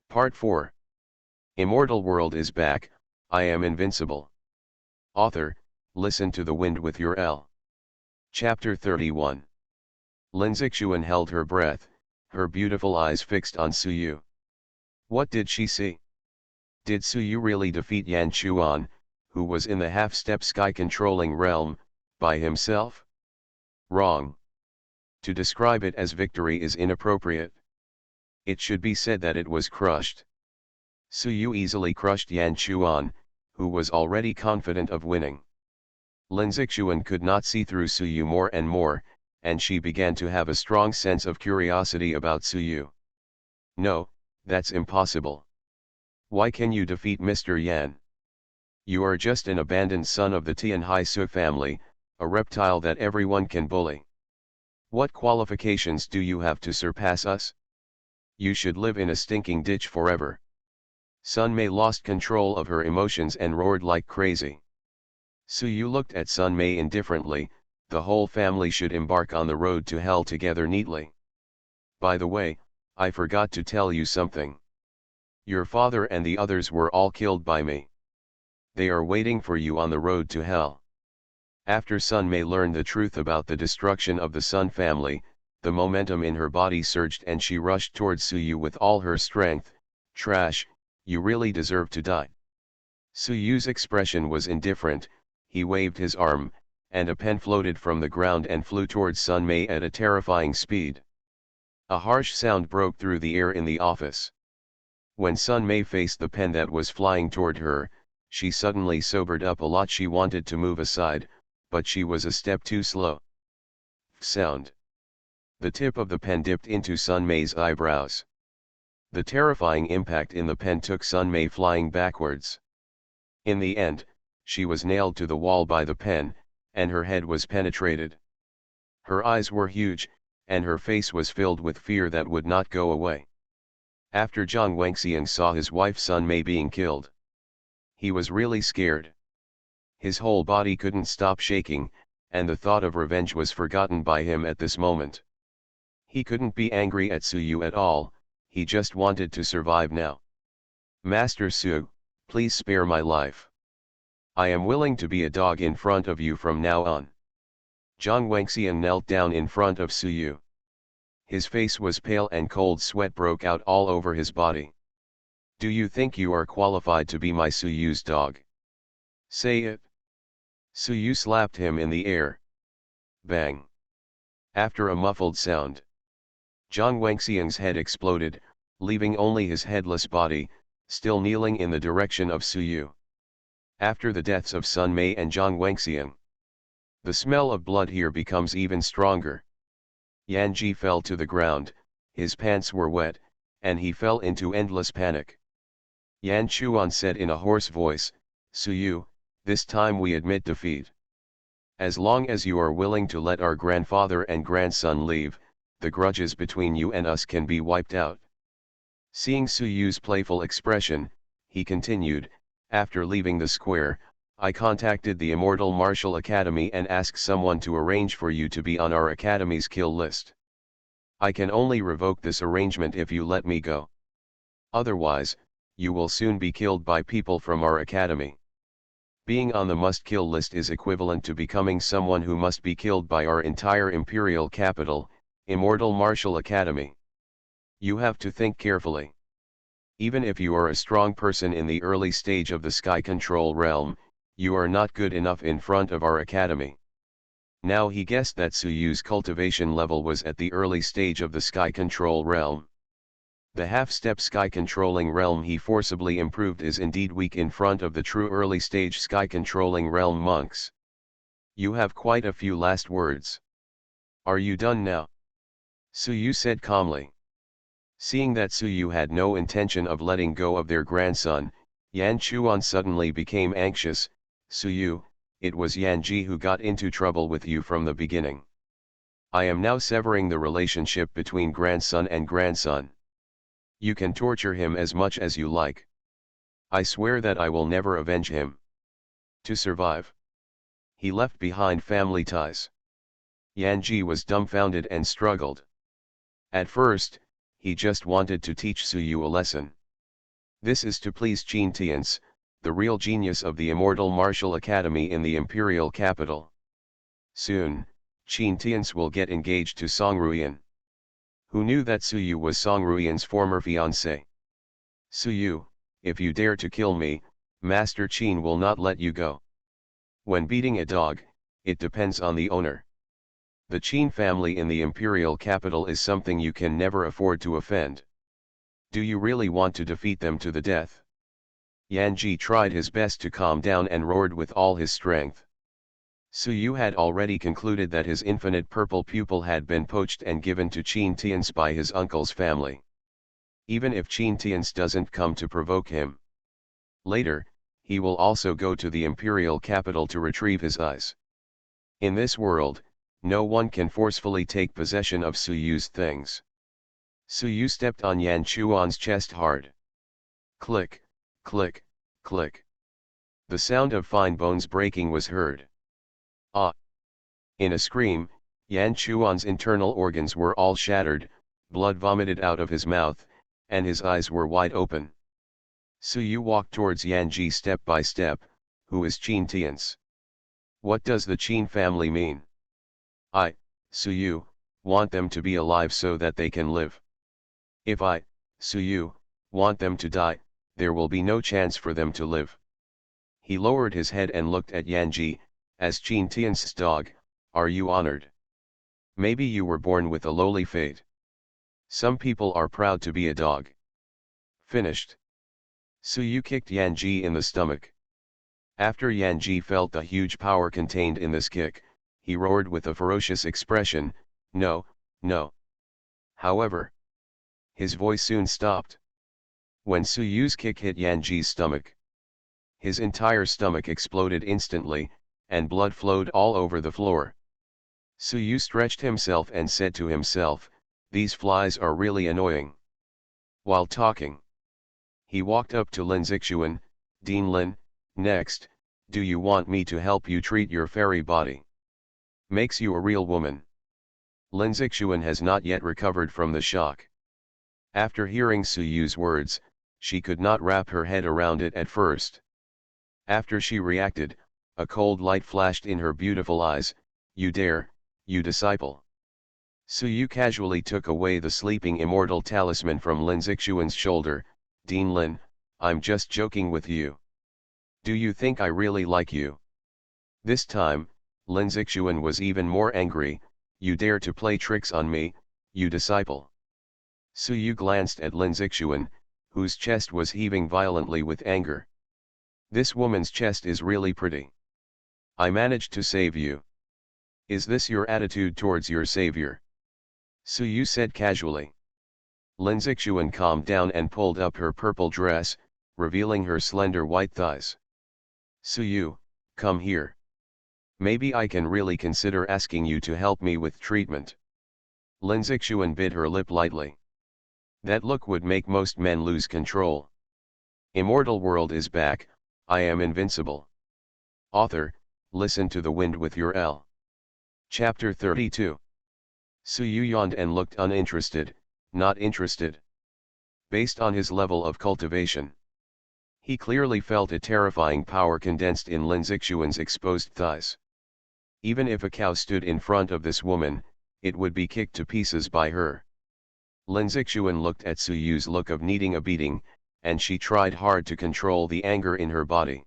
Part 4. Immortal world is back, I am invincible. Author, listen to the wind with your L. Chapter 31. Lin Zixuan held her breath, her beautiful eyes fixed on Suyu. What did she see? Did Suyu really defeat Yan Chuan, who was in the half-step sky-controlling realm, by himself? Wrong. To describe it as victory is inappropriate. It should be said that it was crushed. Suyu easily crushed Yan Chuan, who was already confident of winning. Lin Zixuan could not see through Suyu more and more, and she began to have a strong sense of curiosity about Suyu. No, that's impossible. Why can you defeat Mr. Yan? You are just an abandoned son of the Tianhai Su family, a reptile that everyone can bully. What qualifications do you have to surpass us? You should live in a stinking ditch forever. Sun Mei lost control of her emotions and roared like crazy. Suyu looked at Sun Mei indifferently. The whole family should embark on the road to hell together neatly. By the way, I forgot to tell you something. Your father and the others were all killed by me. They are waiting for you on the road to hell. After Sun Mei learned the truth about the destruction of the Sun family, the momentum in her body surged and she rushed towards Suyu with all her strength. Trash, you really deserve to die. Suyu's expression was indifferent. He waved his arm, and a pen floated from the ground and flew towards Sun Mei at a terrifying speed. A harsh sound broke through the air in the office. When Sun Mei faced the pen that was flying toward her, she suddenly sobered up a lot. She wanted to move aside, but she was a step too slow. Sound. The tip of the pen dipped into Sun Mei's eyebrows. The terrifying impact in the pen took Sun Mei flying backwards. In the end, she was nailed to the wall by the pen, and her head was penetrated. Her eyes were huge, and her face was filled with fear that would not go away. After Zhang Wenxiang saw his wife Sun Mei being killed, he was really scared. His whole body couldn't stop shaking, and the thought of revenge was forgotten by him at this moment. He couldn't be angry at Suyu at all, he just wanted to survive now. Master Su, please spare my life. I am willing to be a dog in front of you from now on. Zhang Wenxiang knelt down in front of Suyu. His face was pale and cold sweat broke out all over his body. Do you think you are qualified to be my Suyu's dog? Say it. Suyu slapped him in the air. Bang. After a muffled sound, Zhang Wenxiang's head exploded, leaving only his headless body, still kneeling in the direction of Suyu. After the deaths of Sun Mei and Zhang Wenxiang, the smell of blood here becomes even stronger. Yan Ji fell to the ground, his pants were wet, and he fell into endless panic. Yan Chuan said in a hoarse voice, Suyu, this time we admit defeat. As long as you are willing to let our grandfather and grandson leave, the grudges between you and us can be wiped out. Seeing Suyu's playful expression, he continued, after leaving the square, I contacted the Immortal Martial Academy and asked someone to arrange for you to be on our academy's kill list. I can only revoke this arrangement if you let me go. Otherwise, you will soon be killed by people from our academy. Being on the must-kill list is equivalent to becoming someone who must be killed by our entire imperial capital, Immortal Martial Academy. You have to think carefully. Even if you are a strong person in the early stage of the sky control realm, you are not good enough in front of our academy. Now he guessed that Suyu's cultivation level was at the early stage of the sky control realm. The half-step sky controlling realm he forcibly improved is indeed weak in front of the true early stage sky controlling realm monks. You have quite a few last words. Are you done now? Suyu said calmly. Seeing that Suyu had no intention of letting go of their grandson, Yan Chuan suddenly became anxious. Suyu, it was Yan Ji who got into trouble with you from the beginning. I am now severing the relationship between grandson and grandson. You can torture him as much as you like. I swear that I will never avenge him. To survive, he left behind family ties. Yan Ji was dumbfounded and struggled. At first, he just wanted to teach Suyu a lesson. This is to please Qin Tians, the real genius of the Immortal Martial Academy in the imperial capital. Soon, Qin Tians will get engaged to Song Ruian. Who knew that Suyu was Song Ruian's former fiancé? Suyu, if you dare to kill me, Master Qin will not let you go. When beating a dog, it depends on the owner. The Qin family in the imperial capital is something you can never afford to offend. Do you really want to defeat them to the death? Yanji tried his best to calm down and roared with all his strength. Suyu had already concluded that his infinite purple pupil had been poached and given to Qin Tians by his uncle's family. Even if Qin Tians doesn't come to provoke him later, he will also go to the imperial capital to retrieve his eyes. In this world, no one can forcefully take possession of Suyu's things. Suyu stepped on Yan Chuan's chest hard. Click, click, click. The sound of fine bones breaking was heard. Ah! In a scream, Yan Chuan's internal organs were all shattered, blood vomited out of his mouth, and his eyes were wide open. Suyu walked towards Yanji step by step. Who is Qin Tians? What does the Qin family mean? I, Suyu, want them to be alive so that they can live. If I, Suyu, want them to die, there will be no chance for them to live. He lowered his head and looked at Yanji. As Qin Tian's dog, are you honored? Maybe you were born with a lowly fate. Some people are proud to be a dog. Finished. Suyu kicked Yanji in the stomach. After Yanji felt the huge power contained in this kick, he roared with a ferocious expression, "No, no." However, his voice soon stopped. When Suyu's kick hit Yanji's stomach, his entire stomach exploded instantly, and blood flowed all over the floor. Suyu stretched himself and said to himself, "These flies are really annoying." While talking, he walked up to Lin Zixuan. "Dean Lin, next, do you want me to help you treat your fairy body? Makes you a real woman." Lin Zixuan has not yet recovered from the shock. After hearing Suyu's words, she could not wrap her head around it at first. After she reacted, a cold light flashed in her beautiful eyes. "You dare, you disciple." Suyu casually took away the sleeping immortal talisman from Lin Zixuan's shoulder. "Dean Lin, I'm just joking with you. Do you think I really like you?" This time, Lin Zixuan was even more angry. "You dare to play tricks on me, you disciple." Suyu glanced at Lin Zixuan, whose chest was heaving violently with anger. "This woman's chest is really pretty. I managed to save you. Is this your attitude towards your savior?" Suyu said casually. Lin Zixuan calmed down and pulled up her purple dress, revealing her slender white thighs. "Suyu, come here. Maybe I can really consider asking you to help me with treatment." Lin Zixuan bit her lip lightly. That look would make most men lose control. Immortal world is back. I am invincible. Author, listen to the wind with your L. Chapter 32. Suyu yawned and looked uninterested, not interested. Based on his level of cultivation, he clearly felt a terrifying power condensed in Lin Zixuan's exposed thighs. Even if a cow stood in front of this woman, it would be kicked to pieces by her. Lin Zixuan looked at Suyu's look of needing a beating, and she tried hard to control the anger in her body.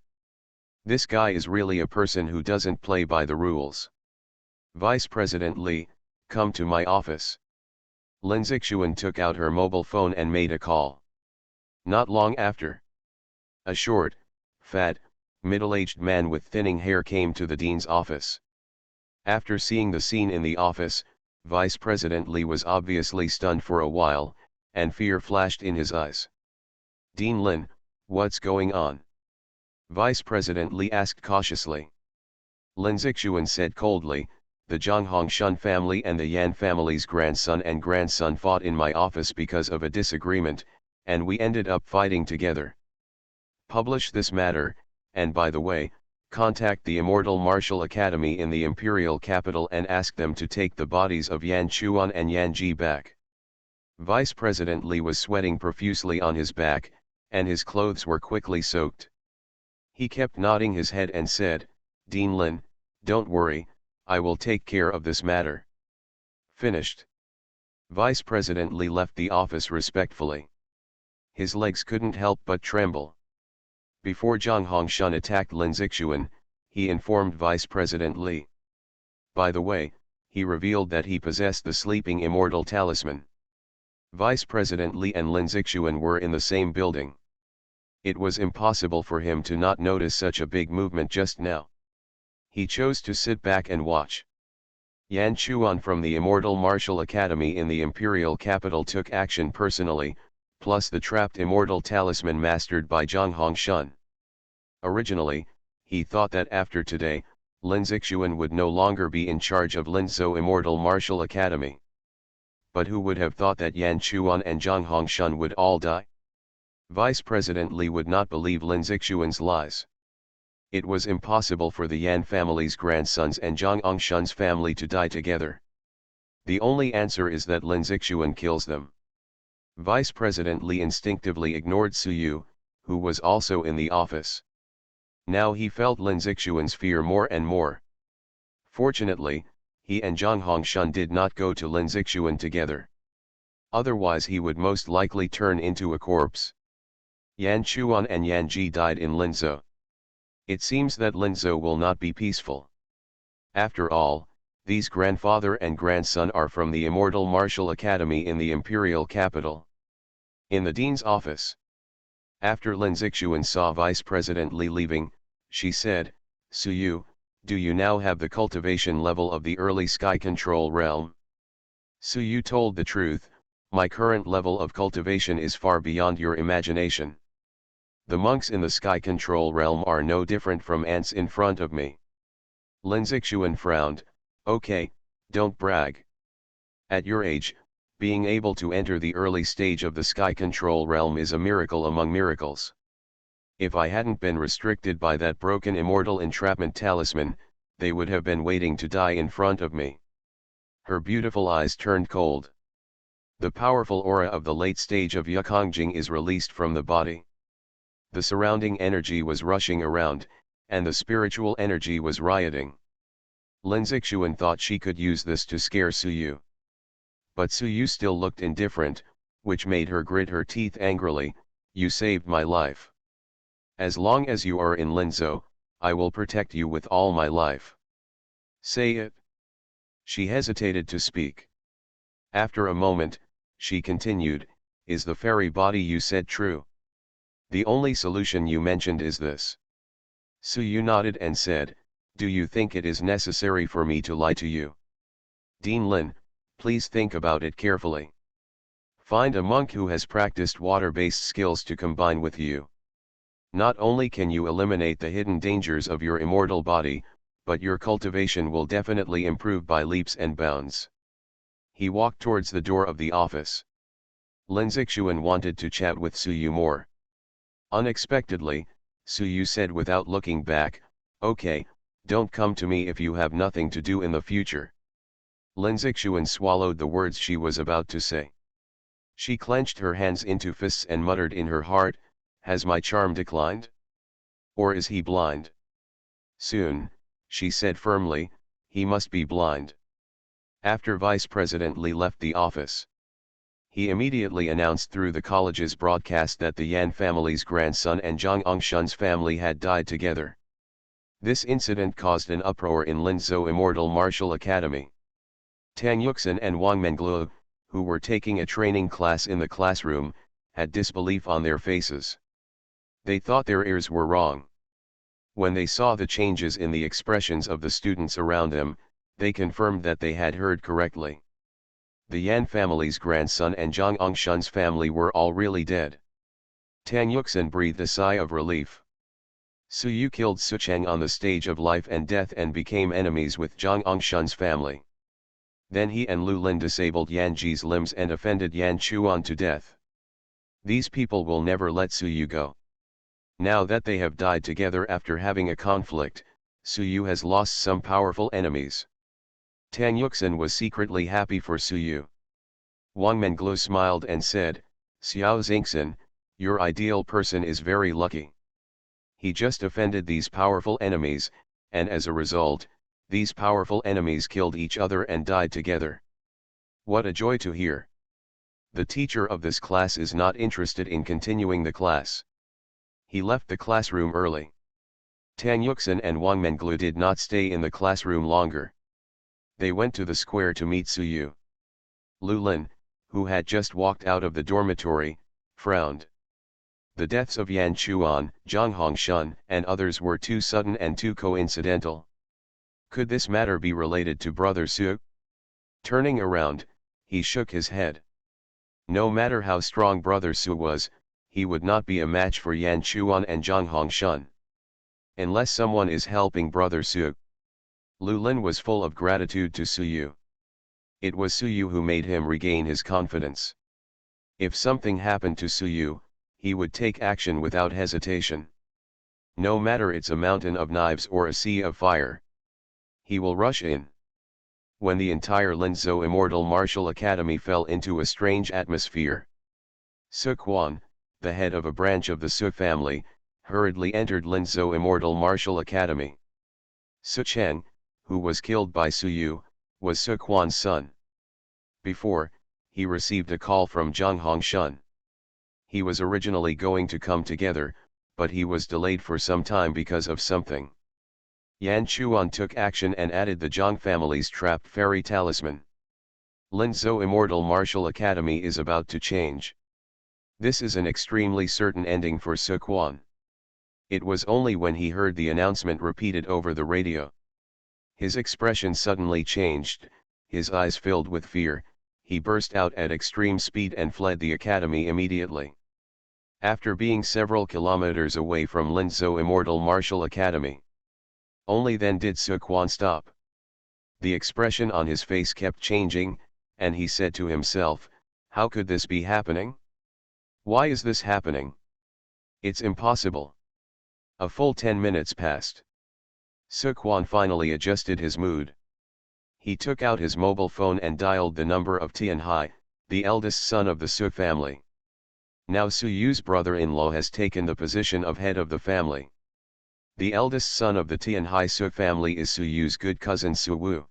This guy is really a person who doesn't play by the rules. "Vice President Li, come to my office." Lin Zixuan took out her mobile phone and made a call. Not long after, a short, fat, middle-aged man with thinning hair came to the dean's office. After seeing the scene in the office, Vice President Li was obviously stunned for a while, and fear flashed in his eyes. "Dean Lin, what's going on?" Vice President Li asked cautiously. Lin Zixuan said coldly, "The Zhang Hongshun family and the Yan family's grandson and grandson fought in my office because of a disagreement, and we ended up fighting together. Publish this matter, and by the way, contact the Immortal Martial Academy in the Imperial Capital and ask them to take the bodies of Yan Chuan and Yan Ji back." Vice President Li was sweating profusely on his back, and his clothes were quickly soaked. He kept nodding his head and said, "Dean Lin, don't worry, I will take care of this matter." Finished. Vice President Li left the office respectfully. His legs couldn't help but tremble. Before Zhang Hongshan attacked Lin Zixuan, he informed Vice President Li. By the way, he revealed that he possessed the sleeping immortal talisman. Vice President Li and Lin Zixuan were in the same building. It was impossible for him to not notice such a big movement just now. He chose to sit back and watch. Yan Chuan from the Immortal Martial Academy in the imperial capital took action personally, plus the trapped immortal talisman mastered by Zhang Hongshan. Originally, he thought that after today, Lin Zixuan would no longer be in charge of Linzhou Immortal Martial Academy. But who would have thought that Yan Chuan and Zhang Hongshan would all die? Vice President Li would not believe Lin Zixuan's lies. It was impossible for the Yan family's grandsons and Zhang Hongshan's family to die together. The only answer is that Lin Zixuan kills them. Vice President Li instinctively ignored Su Yu, who was also in the office. Now he felt Lin Zixuan's fear more and more. Fortunately, he and Zhang Hongshan did not go to Lin Zixuan together. Otherwise he would most likely turn into a corpse. Yan Chuan and Yan Ji died in Linzhou. It seems that Linzhou will not be peaceful. After all, these grandfather and grandson are from the Immortal Martial Academy in the imperial capital. In the dean's office. After Lin Zixuan saw Vice President Li leaving, she said, "Su Yu, do you now have the cultivation level of the early sky control realm?" Su Yu told the truth, "My current level of cultivation is far beyond your imagination. The monks in the sky control realm are no different from ants in front of me." Lin Zixuan frowned, "Okay, don't brag. At your age, being able to enter the early stage of the sky control realm is a miracle among miracles. If I hadn't been restricted by that broken immortal entrapment talisman, they would have been waiting to die in front of me." Her beautiful eyes turned cold. The powerful aura of the late stage of Yukongjing is released from the body. The surrounding energy was rushing around, and the spiritual energy was rioting. Lin Zixuan thought she could use this to scare Su Yu. But Su Yu still looked indifferent, which made her grit her teeth angrily. "You saved my life. As long as you are in Linzhou, I will protect you with all my life. Say it." She hesitated to speak. After a moment, she continued, "Is the fairy body you said true? The only solution you mentioned is this." Su Yu nodded and said, "Do you think it is necessary for me to lie to you? Dean Lin, please think about it carefully. Find a monk who has practiced water-based skills to combine with you. Not only can you eliminate the hidden dangers of your immortal body, but your cultivation will definitely improve by leaps and bounds." He walked towards the door of the office. Lin Zixuan wanted to chat with Su Yu more. Unexpectedly, Su Yu said without looking back, "Okay, don't come to me if you have nothing to do in the future." Lin Zixuan swallowed the words she was about to say. She clenched her hands into fists and muttered in her heart, "Has my charm declined? Or is he blind?" "Soon," she said firmly, "he must be blind." After Vice President Li left the office, he immediately announced through the college's broadcast that the Yan family's grandson and Zhang Hongshan's family had died together. This incident caused an uproar in Linzhou Immortal Martial Academy. Tang Yuxin and Wang Menglu, who were taking a training class in the classroom, had disbelief on their faces. They thought their ears were wrong. When they saw the changes in the expressions of the students around them, they confirmed that they had heard correctly. The Yan family's grandson and Zhang Hongshan's family were all really dead. Tang Yuxin breathed a sigh of relief. Su Yu killed Su Cheng on the stage of life and death and became enemies with Zhang Hongshan's family. Then he and Lu Lin disabled Yan Ji's limbs and offended Yan Chuan to death. These people will never let Su Yu go. Now that they have died together after having a conflict, Su Yu has lost some powerful enemies. Tang Yuxin was secretly happy for Su Yu. Wang Menglu smiled and said, "Xiao Xingxin, Your ideal person is very lucky. He just offended these powerful enemies, and as a result, these powerful enemies killed each other and died together. What a joy to hear. The teacher of this class is not interested in continuing the class. He left the classroom early. Tang Yuxin and Wang Menglu did not stay in the classroom longer. They went to the square to meet Su Yu. Lu Lin, who had just walked out of the dormitory, frowned. The deaths of Yan Chuan, Zhang Hongshun, and others were too sudden and too coincidental. Could this matter be related to Brother Su? Turning around, he shook his head. No matter how strong Brother Su was, he would not be a match for Yan Chuan and Zhang Hongshun. Unless someone is helping Brother Su. Lu Lin was full of gratitude to Su Yu. It was Su Yu who made him regain his confidence. If something happened to Su Yu, he would take action without hesitation. No matter it's a mountain of knives or a sea of fire. He will rush in. When the entire Linzhou Immortal Martial Academy fell into a strange atmosphere. Su Quan, the head of a branch of the Su family, hurriedly entered Linzhou Immortal Martial Academy. Su Cheng, who was killed by Su Yu, was Su Quan's son. Before, he received a call from Zhang Hongshun. He was originally going to come together, but he was delayed for some time because of something. Yan Chuan took action and added the Zhang family's trapped fairy talisman. Linzhou Immortal Martial Academy is about to change. This is an extremely certain ending for Su Quan. It was only when he heard the announcement repeated over the radio. His expression suddenly changed, his eyes filled with fear, he burst out at extreme speed and fled the academy immediately. After being several kilometers away from Linzhou Immortal Martial Academy. Only then did Su Quan stop. The expression on his face kept changing, and he said to himself, how could this be happening? Why is this happening? It's impossible. A full 10 minutes passed. Su Quan finally adjusted his mood. He took out his mobile phone and dialed the number of Tianhai, the eldest son of the Su family. Now Su Yu's brother-in-law has taken the position of head of the family. The eldest son of the Tianhai Su family is Su Yu's good cousin Su Wu.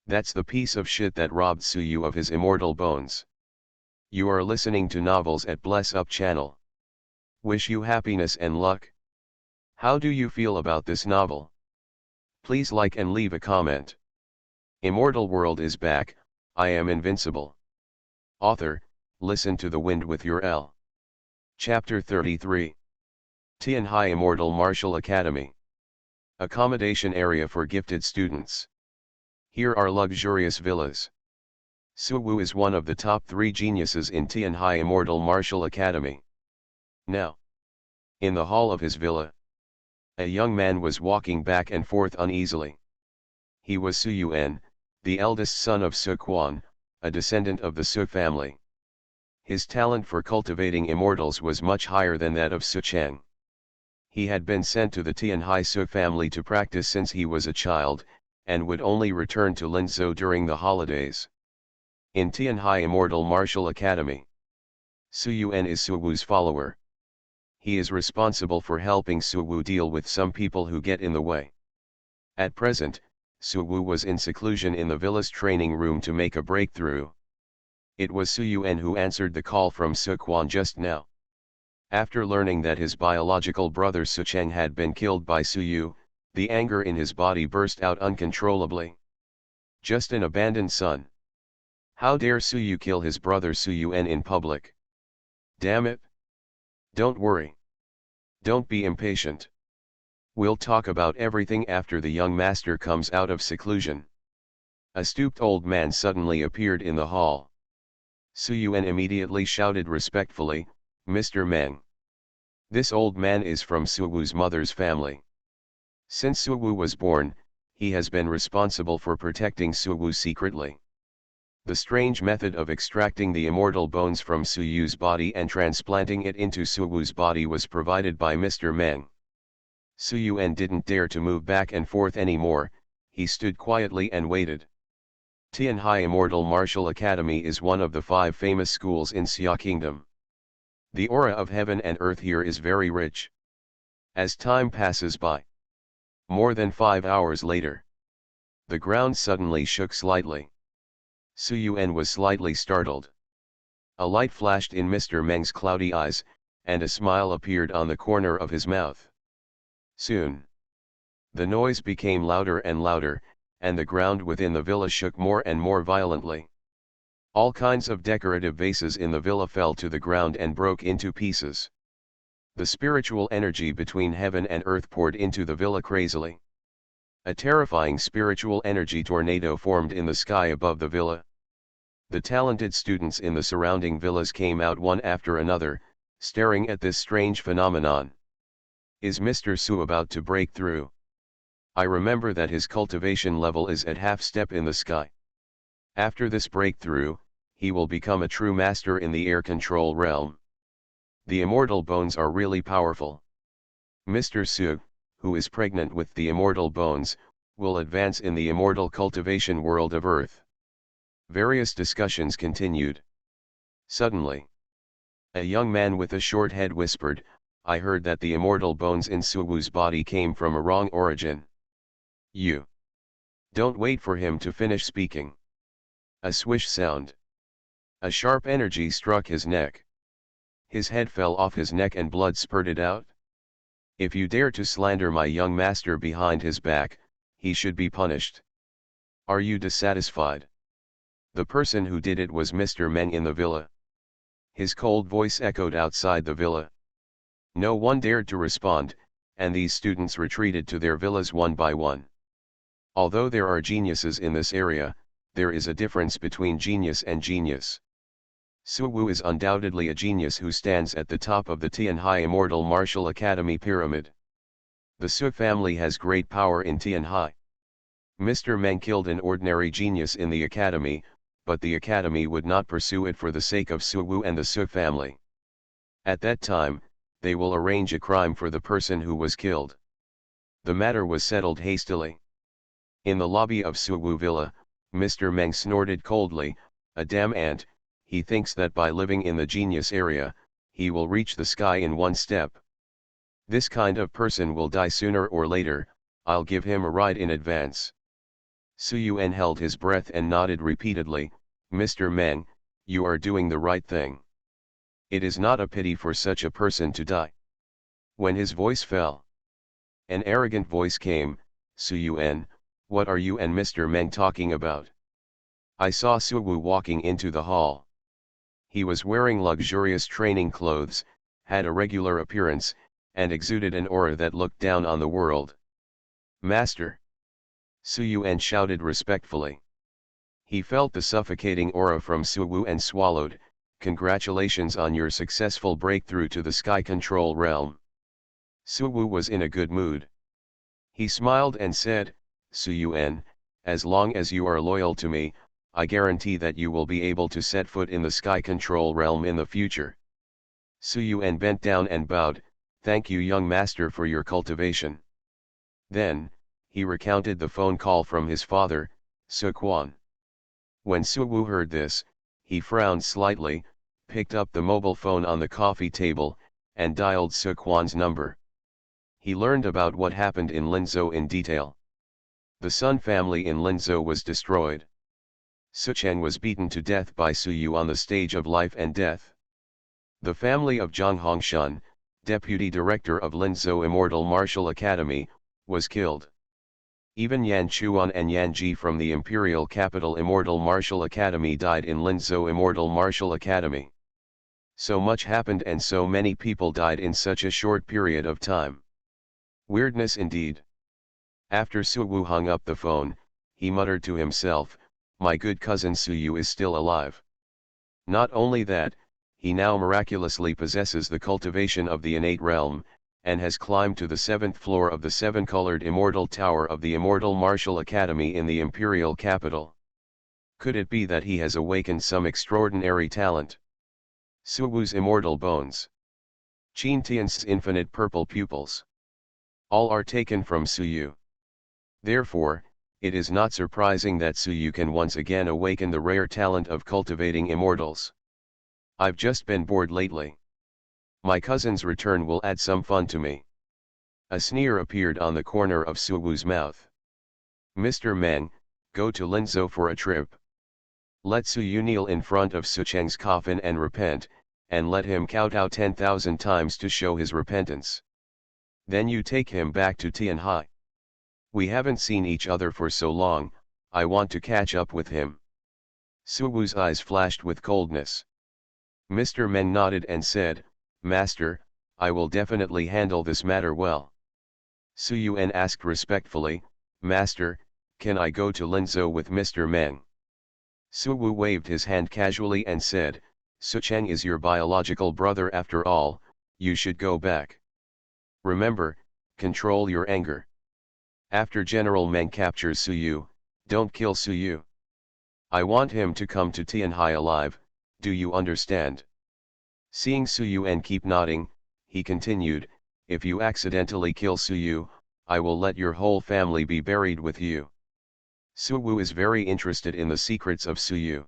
That's the piece of shit that robbed Su Yu of his immortal bones. You are listening to Novels at Bless Up channel. Wish you happiness and luck. How do you feel about this novel? Please like and leave a comment. Immortal World is back, I am invincible. Author, listen to the wind with your L. Chapter 33. Tianhai Immortal Martial Academy. Accommodation area for gifted students. Here are luxurious villas. Su Wu is one of the top 3 geniuses in Tianhai Immortal Martial Academy. Now, in the hall of his villa, a young man was walking back and forth uneasily. He was Su Yuan, the eldest son of Su Quan, a descendant of the Su family. His talent for cultivating immortals was much higher than that of Su Cheng. He had been sent to the Tianhai Su family to practice since he was a child, and would only return to Linzhou during the holidays. In Tianhai Immortal Martial Academy, Su Yuan is Su Wu's follower. He is responsible for helping Su Wu deal with some people who get in the way. At present, Su Wu was in seclusion in the villa's training room to make a breakthrough. It was Su Yuan who answered the call from Su Quan just now. After learning that his biological brother Su Cheng had been killed by Su Yu, the anger in his body burst out uncontrollably. Just an abandoned son. How dare Su Yu kill his brother Su Yuan in public? Damn it! Don't worry. Don't be impatient. We'll talk about everything after the young master comes out of seclusion. A stooped old man suddenly appeared in the hall. Su Yuan immediately shouted respectfully, Mr. Meng. This old man is from Su Wu's mother's family. Since Su Wu was born, he has been responsible for protecting Su Wu secretly. The strange method of extracting the immortal bones from Su Yu's body and transplanting it into Su Wu's body was provided by Mr. Meng. Su Yuan didn't dare to move back and forth anymore, he stood quietly and waited. Tianhai Immortal Martial Academy is one of the 5 famous schools in Xia Kingdom. The aura of heaven and earth here is very rich. As time passes by, more than 5 hours later, the ground suddenly shook slightly. Su Yun was slightly startled. A light flashed in Mr. Meng's cloudy eyes, and a smile appeared on the corner of his mouth. Soon, the noise became louder and louder, and the ground within the villa shook more and more violently. All kinds of decorative vases in the villa fell to the ground and broke into pieces. The spiritual energy between heaven and earth poured into the villa crazily. A terrifying spiritual energy tornado formed in the sky above the villa. The talented students in the surrounding villas came out one after another, staring at this strange phenomenon. Is Mr. Su about to break through? I remember that his cultivation level is at half step in the sky. After this breakthrough, he will become a true master in the air control realm. The immortal bones are really powerful. Mr. Su, who is pregnant with the immortal bones, will advance in the immortal cultivation world of Earth. Various discussions continued. Suddenly, a young man with a short head whispered, "I heard that the immortal bones in Su Wu's body came from a wrong origin." You don't wait for him to finish speaking. A swish sound. A sharp energy struck his neck. His head fell off his neck and blood spurted out. If you dare to slander my young master behind his back, he should be punished. Are you dissatisfied? The person who did it was Mr. Meng in the villa. His cold voice echoed outside the villa. No one dared to respond, and these students retreated to their villas one by one. Although there are geniuses in this area, there is a difference between genius and genius. Su Wu is undoubtedly a genius who stands at the top of the Tianhai Immortal Martial Academy pyramid. The Su family has great power in Tianhai. Mr. Meng killed an ordinary genius in the academy, but the academy would not pursue it for the sake of Su Wu and the Su family. At that time, they will arrange a crime for the person who was killed. The matter was settled hastily. In the lobby of Su Wu Villa, Mr. Meng snorted coldly, "A damn ant. He thinks that by living in the genius area, he will reach the sky in one step. This kind of person will die sooner or later. I'll give him a ride in advance." Su Yun held his breath and nodded repeatedly, "Mr. Meng, you are doing the right thing. It is not a pity for such a person to die." When his voice fell, an arrogant voice came, "Su Yun, what are you and Mr. Meng talking about?" I saw Su Wu walking into the hall. He was wearing luxurious training clothes, had a regular appearance, and exuded an aura that looked down on the world. "Master!" Su Yun shouted respectfully. He felt the suffocating aura from Su Wu and swallowed, "Congratulations on your successful breakthrough to the sky control realm." Su Wu was in a good mood. He smiled and said, "Su Yun, as long as you are loyal to me, I guarantee that you will be able to set foot in the sky control realm in the future." Su Yun bent down and bowed, "Thank you young master for your cultivation." Then, he recounted the phone call from his father, Su Quan. When Su Wu heard this, he frowned slightly, picked up the mobile phone on the coffee table, and dialed Su Quan's number. He learned about what happened in Linzhou in detail. The Sun family in Linzhou was destroyed. Su Cheng was beaten to death by Su Yu on the stage of life and death. The family of Zhang Hongshan, deputy director of Linzhou Immortal Martial Academy, was killed. Even Yan Chuan and Yan Ji from the imperial capital Immortal Martial Academy died in Linzhou Immortal Martial Academy. So much happened and so many people died in such a short period of time. Weirdness indeed. After Su Wu hung up the phone, he muttered to himself, "My good cousin Su Yu is still alive." Not only that, he now miraculously possesses the cultivation of the innate realm, and has climbed to the 7th floor of the 7-colored immortal tower of the Immortal Martial Academy in the imperial capital. Could it be that he has awakened some extraordinary talent? Su Wu's immortal bones. Qin Tian's infinite purple pupils. All are taken from Su Yu. Therefore, it is not surprising that Su Yu can once again awaken the rare talent of cultivating immortals. I've just been bored lately. My cousin's return will add some fun to me. A sneer appeared on the corner of Suwu's mouth. Mr. Meng, go to Linzhou for a trip. Let Suyu kneel in front of Su Cheng's coffin and repent, and let him kowtow 10,000 times to show his repentance. Then you take him back to Tianhai. We haven't seen each other for so long, I want to catch up with him. Suwu's eyes flashed with coldness. Mr. Meng nodded and said, Master, I will definitely handle this matter well. Su Yuan asked respectfully, Master, can I go to Linzhou with Mr. Meng? Su Wu waved his hand casually and said, Su Cheng is your biological brother after all, you should go back. Remember, control your anger. After General Meng captures Su Yu, don't kill Su Yu. I want him to come to Tianhai alive, do you understand? Seeing Su Yuan keep nodding, he continued, if you accidentally kill Su Yu, I will let your whole family be buried with you. Su Wu is very interested in the secrets of Su Yu.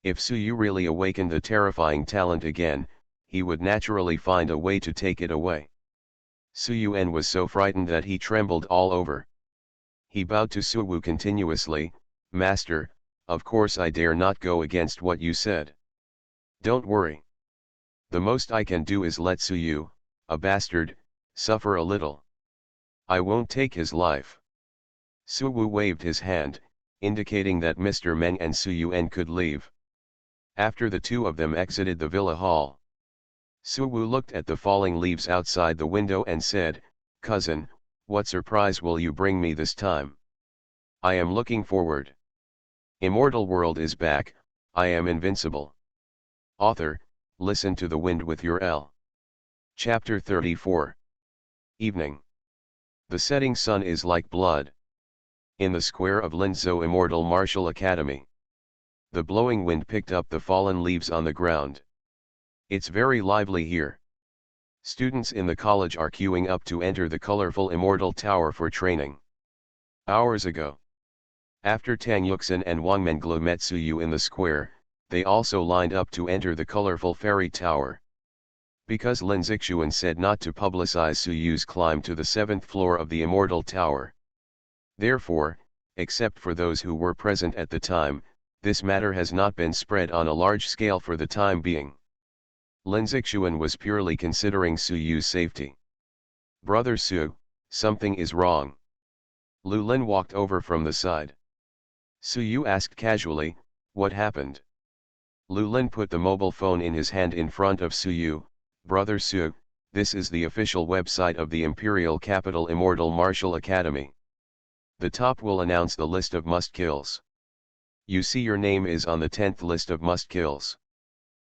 If Su Yu really awakened the terrifying talent again, he would naturally find a way to take it away. Su Yuan was so frightened that he trembled all over. He bowed to Su Wu continuously, Master, of course I dare not go against what you said. Don't worry. The most I can do is let Su Yu, a bastard, suffer a little. I won't take his life. Su Wu waved his hand, indicating that Mr. Meng and Su Yuan could leave. After the two of them exited the villa hall, Su Wu looked at the falling leaves outside the window and said, Cousin, what surprise will you bring me this time? I am looking forward. Immortal world is back, I am invincible. Author, listen to the wind with your L. Chapter 34. Evening. The setting sun is like blood. In the square of Linzhou Immortal Martial Academy. The blowing wind picked up the fallen leaves on the ground. It's very lively here. Students in the college are queuing up to enter the colorful Immortal Tower for training. Hours ago, after Tang Yuxin and Wang Menglu met Su Yu in the square, they also lined up to enter the colorful fairy tower. Because Lin Zixuan said not to publicize Su Yu's climb to the 7th floor of the Immortal Tower. Therefore, except for those who were present at the time, this matter has not been spread on a large scale for the time being. Lin Zixuan was purely considering Su Yu's safety. Brother Su, something is wrong. Lu Lin walked over from the side. Su Yu asked casually, what happened? Lu Lin put the mobile phone in his hand in front of Su Yu, Brother Su, this is the official website of the Imperial Capital Immortal Martial Academy. The top will announce the list of must-kills. You see your name is on the 10th list of must-kills.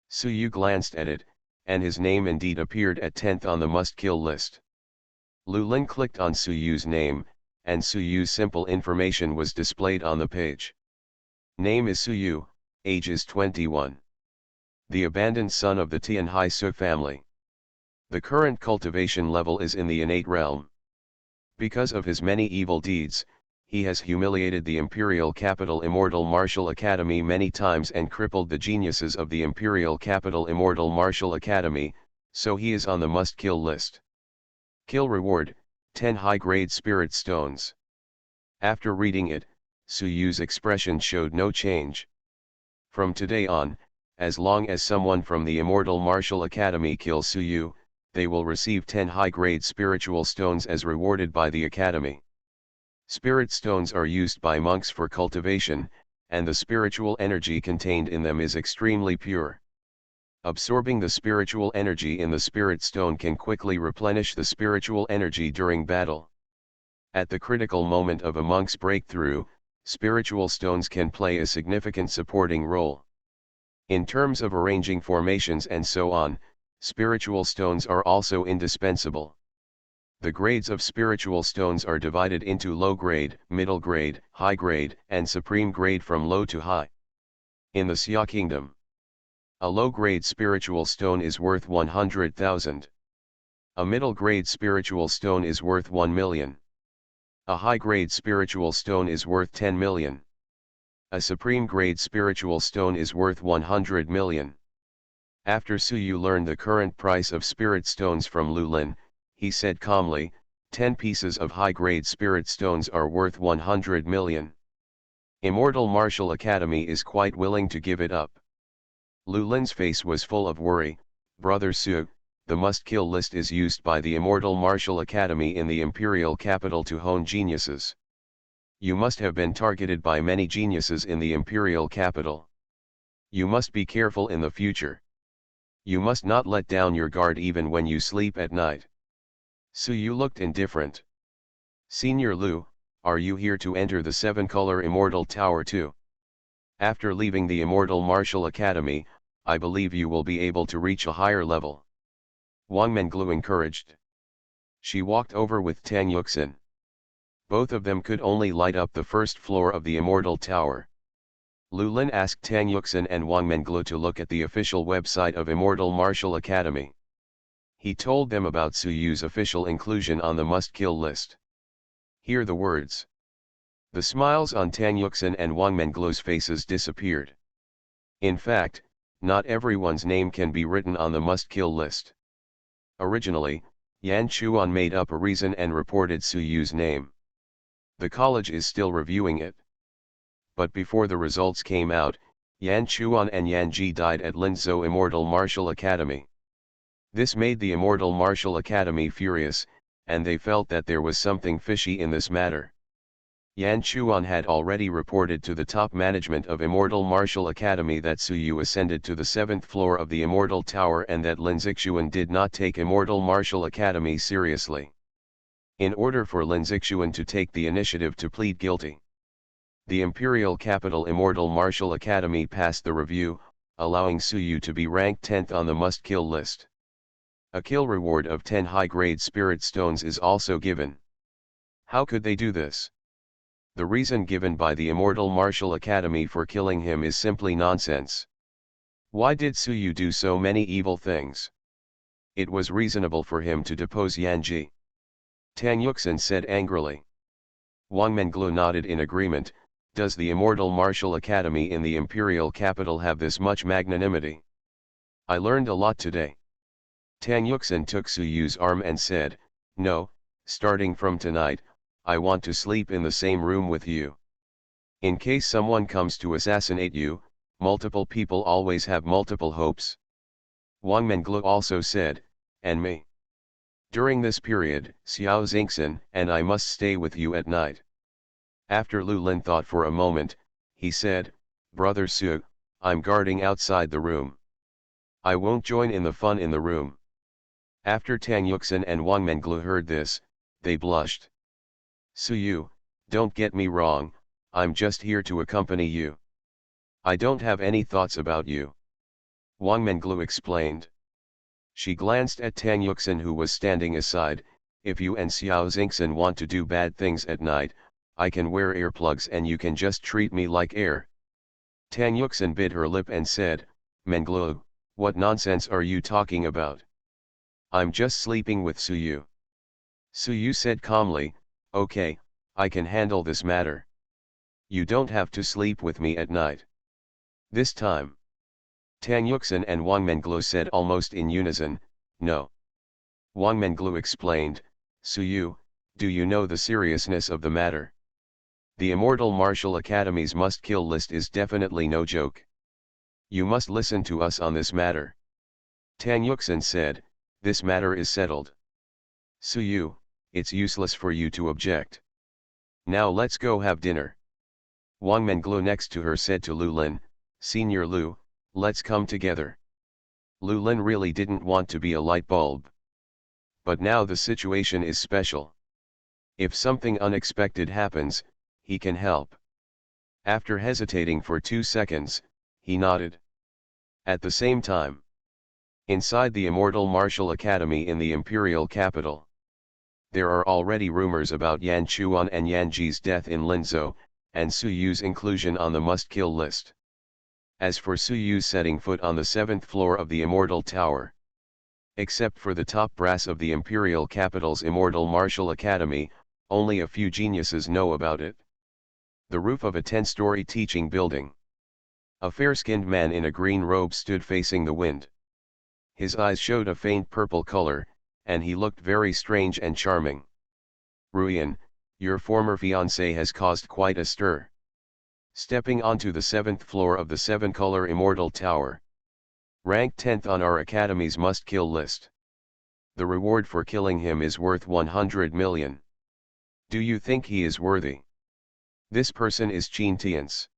Su Yu glanced at it, and his name indeed appeared at 10th on the must-kill list. Lu Lin clicked on Su Yu's name, and Su Yu's simple information was displayed on the page. Name is Su Yu, age is 21. The abandoned son of the Tianhai Su family. The current cultivation level is in the innate realm. Because of his many evil deeds, he has humiliated the Imperial Capital Immortal Martial Academy many times and crippled the geniuses of the Imperial Capital Immortal Martial Academy, so he is on the must-kill list. Kill reward, 10 high-grade spirit stones. After reading it, Su Yu's expression showed no change. From today on, as long as someone from the Immortal Martial Academy kills Su Yu, they will receive 10 high-grade spiritual stones as rewarded by the Academy. Spirit stones are used by monks for cultivation, and the spiritual energy contained in them is extremely pure. Absorbing the spiritual energy in the spirit stone can quickly replenish the spiritual energy during battle. At the critical moment of a monk's breakthrough, spiritual stones can play a significant supporting role. In terms of arranging formations and so on, spiritual stones are also indispensable. The grades of spiritual stones are divided into low grade, middle grade, high grade, and supreme grade from low to high. In the Xia Kingdom, a low grade spiritual stone is worth 100,000. A middle grade spiritual stone is worth 1 million. A high grade spiritual stone is worth 10 million. A supreme grade spiritual stone is worth 100 million. After Su Yu learned the current price of spirit stones from Lu Lin, he said calmly, 10 pieces of high-grade spirit stones are worth 100 million. Immortal Martial Academy is quite willing to give it up. Lu Lin's face was full of worry. Brother Su, the must-kill list is used by the Immortal Martial Academy in the imperial capital to hone geniuses. You must have been targeted by many geniuses in the imperial capital. You must be careful in the future. You must not let down your guard even when you sleep at night. Su Yu looked indifferent. Senior Lu, are you here to enter the 7-color Immortal Tower too? After leaving the Immortal Martial Academy, I believe you will be able to reach a higher level. Wang Menglu encouraged. She walked over with Tang Yuxin. Both of them could only light up the first floor of the Immortal Tower. Lu Lin asked Tang Yuxin and Wang Menglu to look at the official website of Immortal Martial Academy. He told them about Su Yu's official inclusion on the must-kill list. Hear the words. The smiles on Tang Yuxin and Wang Menglu's faces disappeared. In fact, not everyone's name can be written on the must-kill list. Originally, Yan Chuan made up a reason and reported Su Yu's name. The college is still reviewing it. But before the results came out, Yan Chuan and Yan Ji died at Linzhou Immortal Martial Academy. This made the Immortal Martial Academy furious, and they felt that there was something fishy in this matter. Yan Chuan had already reported to the top management of Immortal Martial Academy that Su Yu ascended to the 7th floor of the Immortal Tower and that Lin Zixuan did not take Immortal Martial Academy seriously. In order for Lin Zixuan to take the initiative to plead guilty, the imperial capital Immortal Martial Academy passed the review, allowing Su Yu to be ranked 10th on the must-kill list. A kill reward of 10 high-grade spirit stones is also given. How could they do this? The reason given by the Immortal Martial Academy for killing him is simply nonsense. Why did Su Yu do so many evil things? It was reasonable for him to depose Yan Ji. Tang Yuxin said angrily. Wang Menglu nodded in agreement. Does the Immortal Martial Academy in the imperial capital have this much magnanimity? I learned a lot today. Tang Yuxin took Su Yu's arm and said, no, starting from tonight, I want to sleep in the same room with you. In case someone comes to assassinate you, multiple people always have multiple hopes. Wang Menglu also said, and me. During this period, Xiao Xingxin and I must stay with you at night. After Lu Lin thought for a moment, he said, Brother Su, I'm guarding outside the room. I won't join in the fun in the room. After Tang Yuxin and Wang Menglu heard this, they blushed. Su Yu, don't get me wrong, I'm just here to accompany you. I don't have any thoughts about you. Wang Menglu explained. She glanced at Tang Yuxin who was standing aside. If you and Xiao Xingxin want to do bad things at night, I can wear earplugs and you can just treat me like air. Tang Yuxin bit her lip and said, Menglu, what nonsense are you talking about? I'm just sleeping with Su Yu. Su Yu said calmly, okay, I can handle this matter. You don't have to sleep with me at night. This time. Tang Yuxin and Wang Menglu said almost in unison, no. Wang Menglu explained, Su Yu, do you know the seriousness of the matter? The Immortal Martial Academy's must-kill list is definitely no joke. You must listen to us on this matter. Tang Yuxin said, this matter is settled. Su Yu, it's useless for you to object. Now let's go have dinner. Wang Menglu next to her said to Lu Lin, Senior Lu, let's come together. Lu Lin really didn't want to be a light bulb. But now the situation is special. If something unexpected happens, he can help. After hesitating for 2 seconds, he nodded. At the same time, inside the Immortal Martial Academy in the imperial capital, there are already rumors about Yan Chuan and Yan Ji's death in Linzhou, and Su Yu's inclusion on the must-kill list. As for Su Yu's setting foot on the 7th floor of the Immortal Tower, except for the top brass of the imperial capital's Immortal Martial Academy, only a few geniuses know about it. The roof of a 10-story teaching building. A fair-skinned man in a green robe stood facing the wind. His eyes showed a faint purple color, and he looked very strange and charming. Ruyan, your former fiancé has caused quite a stir. Stepping onto the 7th floor of the 7-color Immortal Tower. Ranked 10th on our Academy's must-kill list. The reward for killing him is worth 100 million. Do you think he is worthy? This person is Qin Tian's,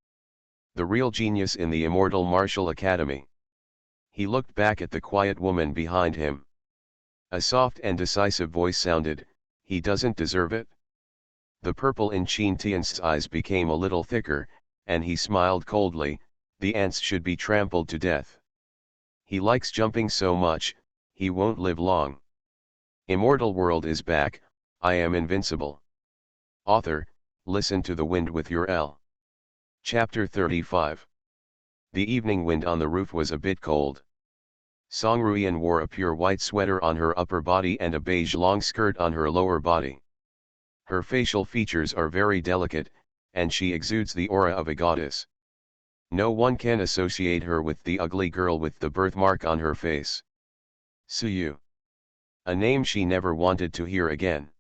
the real genius in the Immortal Martial Academy. He looked back at the quiet woman behind him. A soft and decisive voice sounded, he doesn't deserve it. The purple in Qin Tian's eyes became a little thicker, and he smiled coldly, the ants should be trampled to death. He likes jumping so much, he won't live long. Immortal world is back, I am invincible. Author, listen to the wind with your L. Chapter 35. The evening wind on the roof was a bit cold. Song Ruyan wore a pure white sweater on her upper body and a beige long skirt on her lower body. Her facial features are very delicate, and she exudes the aura of a goddess. No one can associate her with the ugly girl with the birthmark on her face. Suyu. A name she never wanted to hear again.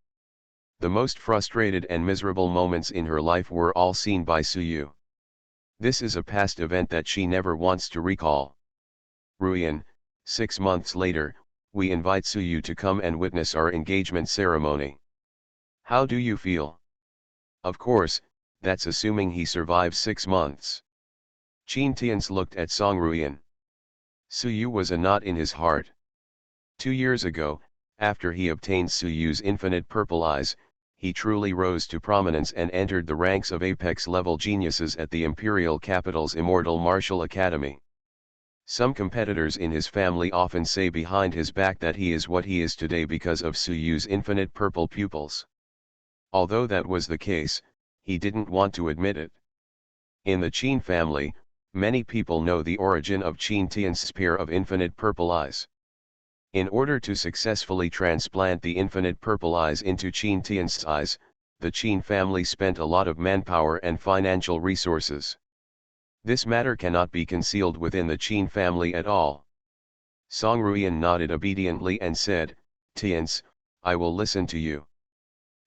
The most frustrated and miserable moments in her life were all seen by Suyu. This is a past event that she never wants to recall. Ruyan, 6 months later, we invite Suyu to come and witness our engagement ceremony. How do you feel? Of course, that's assuming he survives 6 months. Qin Tian's looked at Song Ruyan. Suyu was a knot in his heart. 2 years ago, after he obtained Suyu's infinite purple eyes, he truly rose to prominence and entered the ranks of apex-level geniuses at the imperial capital's Immortal Martial Academy. Some competitors in his family often say behind his back that he is what he is today because of Suyu's infinite purple pupils. Although that was the case, he didn't want to admit it. In the Qin family, many people know the origin of Qin Tian's pair of infinite purple eyes. In order to successfully transplant the infinite purple eyes into Qin Tian's eyes, the Qin family spent a lot of manpower and financial resources. This matter cannot be concealed within the Qin family at all. Song Ruyan nodded obediently and said, Tian's, I will listen to you.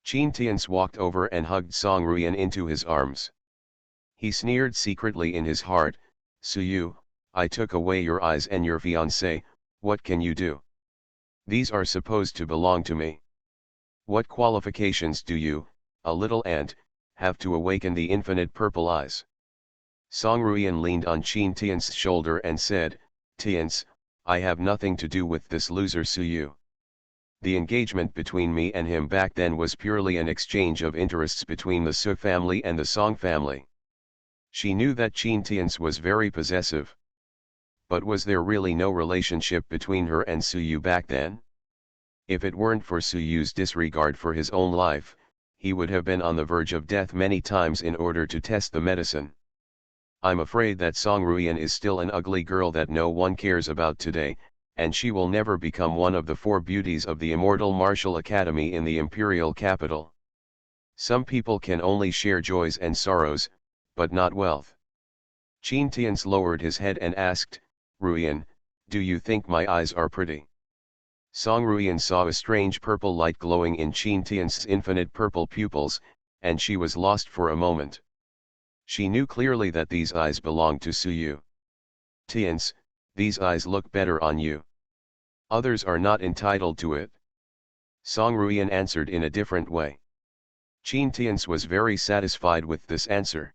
Qin Tian's walked over and hugged Song Ruyan into his arms. He sneered secretly in his heart, Suyu, I took away your eyes and your fiancé, what can you do? These are supposed to belong to me. What qualifications do you, a little ant, have to awaken the infinite purple eyes? Song Ruyan leaned on Qin Tian's shoulder and said, Tian's, I have nothing to do with this loser Suyu. The engagement between me and him back then was purely an exchange of interests between the Su family and the Song family. She knew that Qin Tian's was very possessive. But was there really no relationship between her and Suyu back then? If it weren't for Suyu's disregard for his own life, he would have been on the verge of death many times in order to test the medicine. I'm afraid that Song Ruyan is still an ugly girl that no one cares about today, and she will never become one of the 4 beauties of the Immortal Martial Academy in the imperial capital. Some people can only share joys and sorrows, but not wealth. Qin Tian's lowered his head and asked, Ruyan, do you think my eyes are pretty? Song Ruyan saw a strange purple light glowing in Qin Tian's infinite purple pupils, and she was lost for a moment. She knew clearly that these eyes belonged to Suyu. Tian's, these eyes look better on you. Others are not entitled to it. Song Ruyan answered in a different way. Qin Tian's was very satisfied with this answer.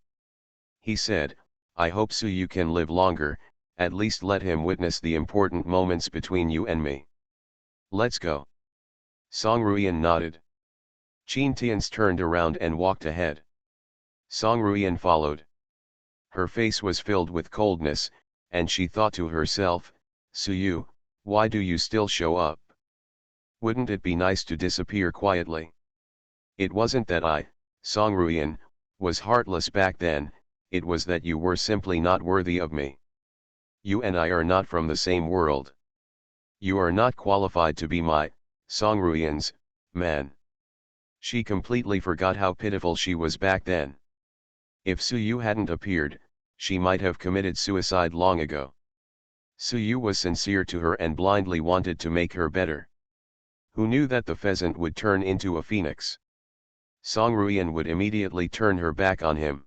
He said, I hope Suyu can live longer, at least let him witness the important moments between you and me. Let's go. Song Ruyan nodded. Qin Tian's turned around and walked ahead. Song Ruyan followed. Her face was filled with coldness, and she thought to herself, Suyu, why do you still show up? Wouldn't it be nice to disappear quietly? It wasn't that I, Song Ruyan, was heartless back then, it was that you were simply not worthy of me. You and I are not from the same world. You are not qualified to be my, Song Ruyan's, man. She completely forgot how pitiful she was back then. If Suyu hadn't appeared, she might have committed suicide long ago. Suyu was sincere to her and blindly wanted to make her better. Who knew that the pheasant would turn into a phoenix? Songruyan would immediately turn her back on him.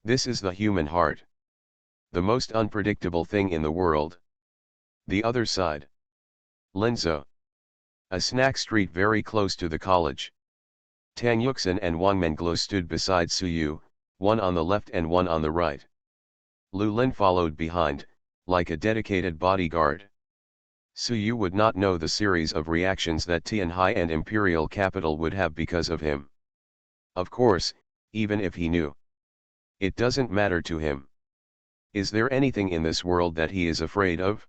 This is the human heart. The most unpredictable thing in the world. The other side. Linzhou. A snack street very close to the college. Tang Yuxin and Wang Menglo stood beside Suyu, one on the left and one on the right. Lu Lin followed behind, like a dedicated bodyguard. Suyu would not know the series of reactions that Tianhai and imperial capital would have because of him. Of course, even if he knew, it doesn't matter to him. Is there anything in this world that he is afraid of?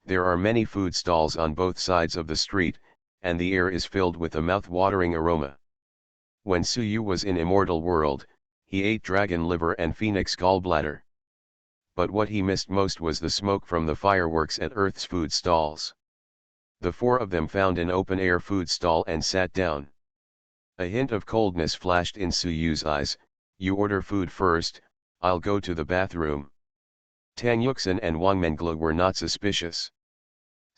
There are many food stalls on both sides of the street, and the air is filled with a mouth-watering aroma. When Suyu was in Immortal World, he ate dragon liver and phoenix gallbladder. But what he missed most was the smoke from the fireworks at Earth's food stalls. The four of them found an open-air food stall and sat down. A hint of coldness flashed in Suyu's eyes. You order food first, I'll go to the bathroom. Tang Yuxin and Wang Menglo were not suspicious.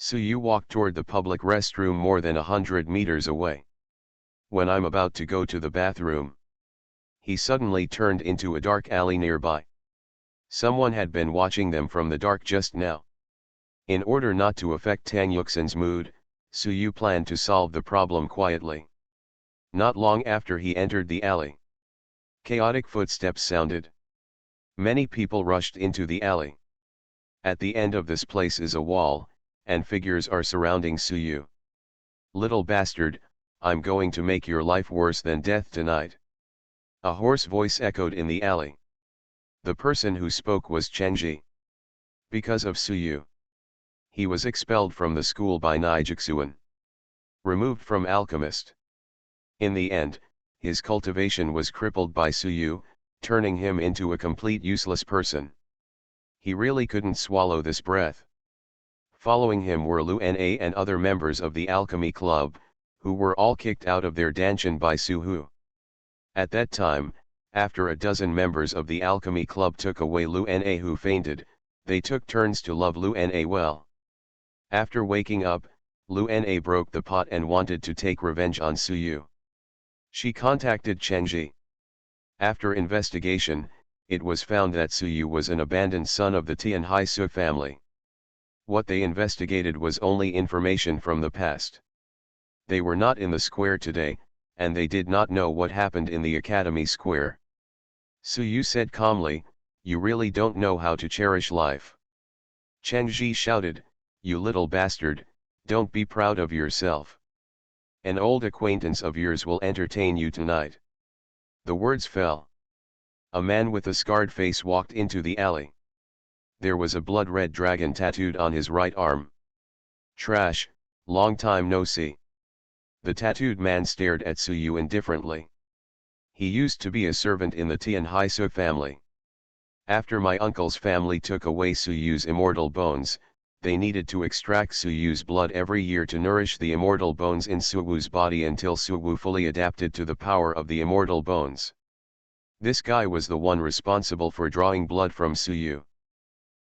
Suyu walked toward the public restroom more than 100 meters away. When I'm about to go to the bathroom, he suddenly turned into a dark alley nearby. Someone had been watching them from the dark just now. In order not to affect Tang Yuxin's mood, Suyu planned to solve the problem quietly. Not long after he entered the alley, chaotic footsteps sounded. Many people rushed into the alley. At the end of this place is a wall, and figures are surrounding Suyu. Little bastard, I'm going to make your life worse than death tonight. A hoarse voice echoed in the alley. The person who spoke was Chenji. Because of Suyu, he was expelled from the school by Nijixuan. Removed from Alchemist. In the end, his cultivation was crippled by Suyu, turning him into a complete useless person. He really couldn't swallow this breath. Following him were Lu Na and other members of the Alchemy Club, who were all kicked out of their danshan by Suhu. At that time, after a dozen members of the Alchemy Club took away Lu Na who fainted, they took turns to love Lu Na well. After waking up, Lu Na broke the pot and wanted to take revenge on Suyu. She contacted Chenji. After investigation, it was found that Suyu was an abandoned son of the Tianhai Su family. What they investigated was only information from the past. They were not in the square today, and they did not know what happened in the academy square. Suyu said calmly, "You really don't know how to cherish life." Chenji shouted, "You little bastard, don't be proud of yourself. An old acquaintance of yours will entertain you tonight." The words fell. A man with a scarred face walked into the alley. There was a blood-red dragon tattooed on his right arm. "Trash, long time no see." The tattooed man stared at Suyu indifferently. "He used to be a servant in the Tianhai Su family. After my uncle's family took away Suyu's immortal bones, they needed to extract Suyu's blood every year to nourish the immortal bones in Suwu's body until Suwu fully adapted to the power of the immortal bones. This guy was the one responsible for drawing blood from Suyu.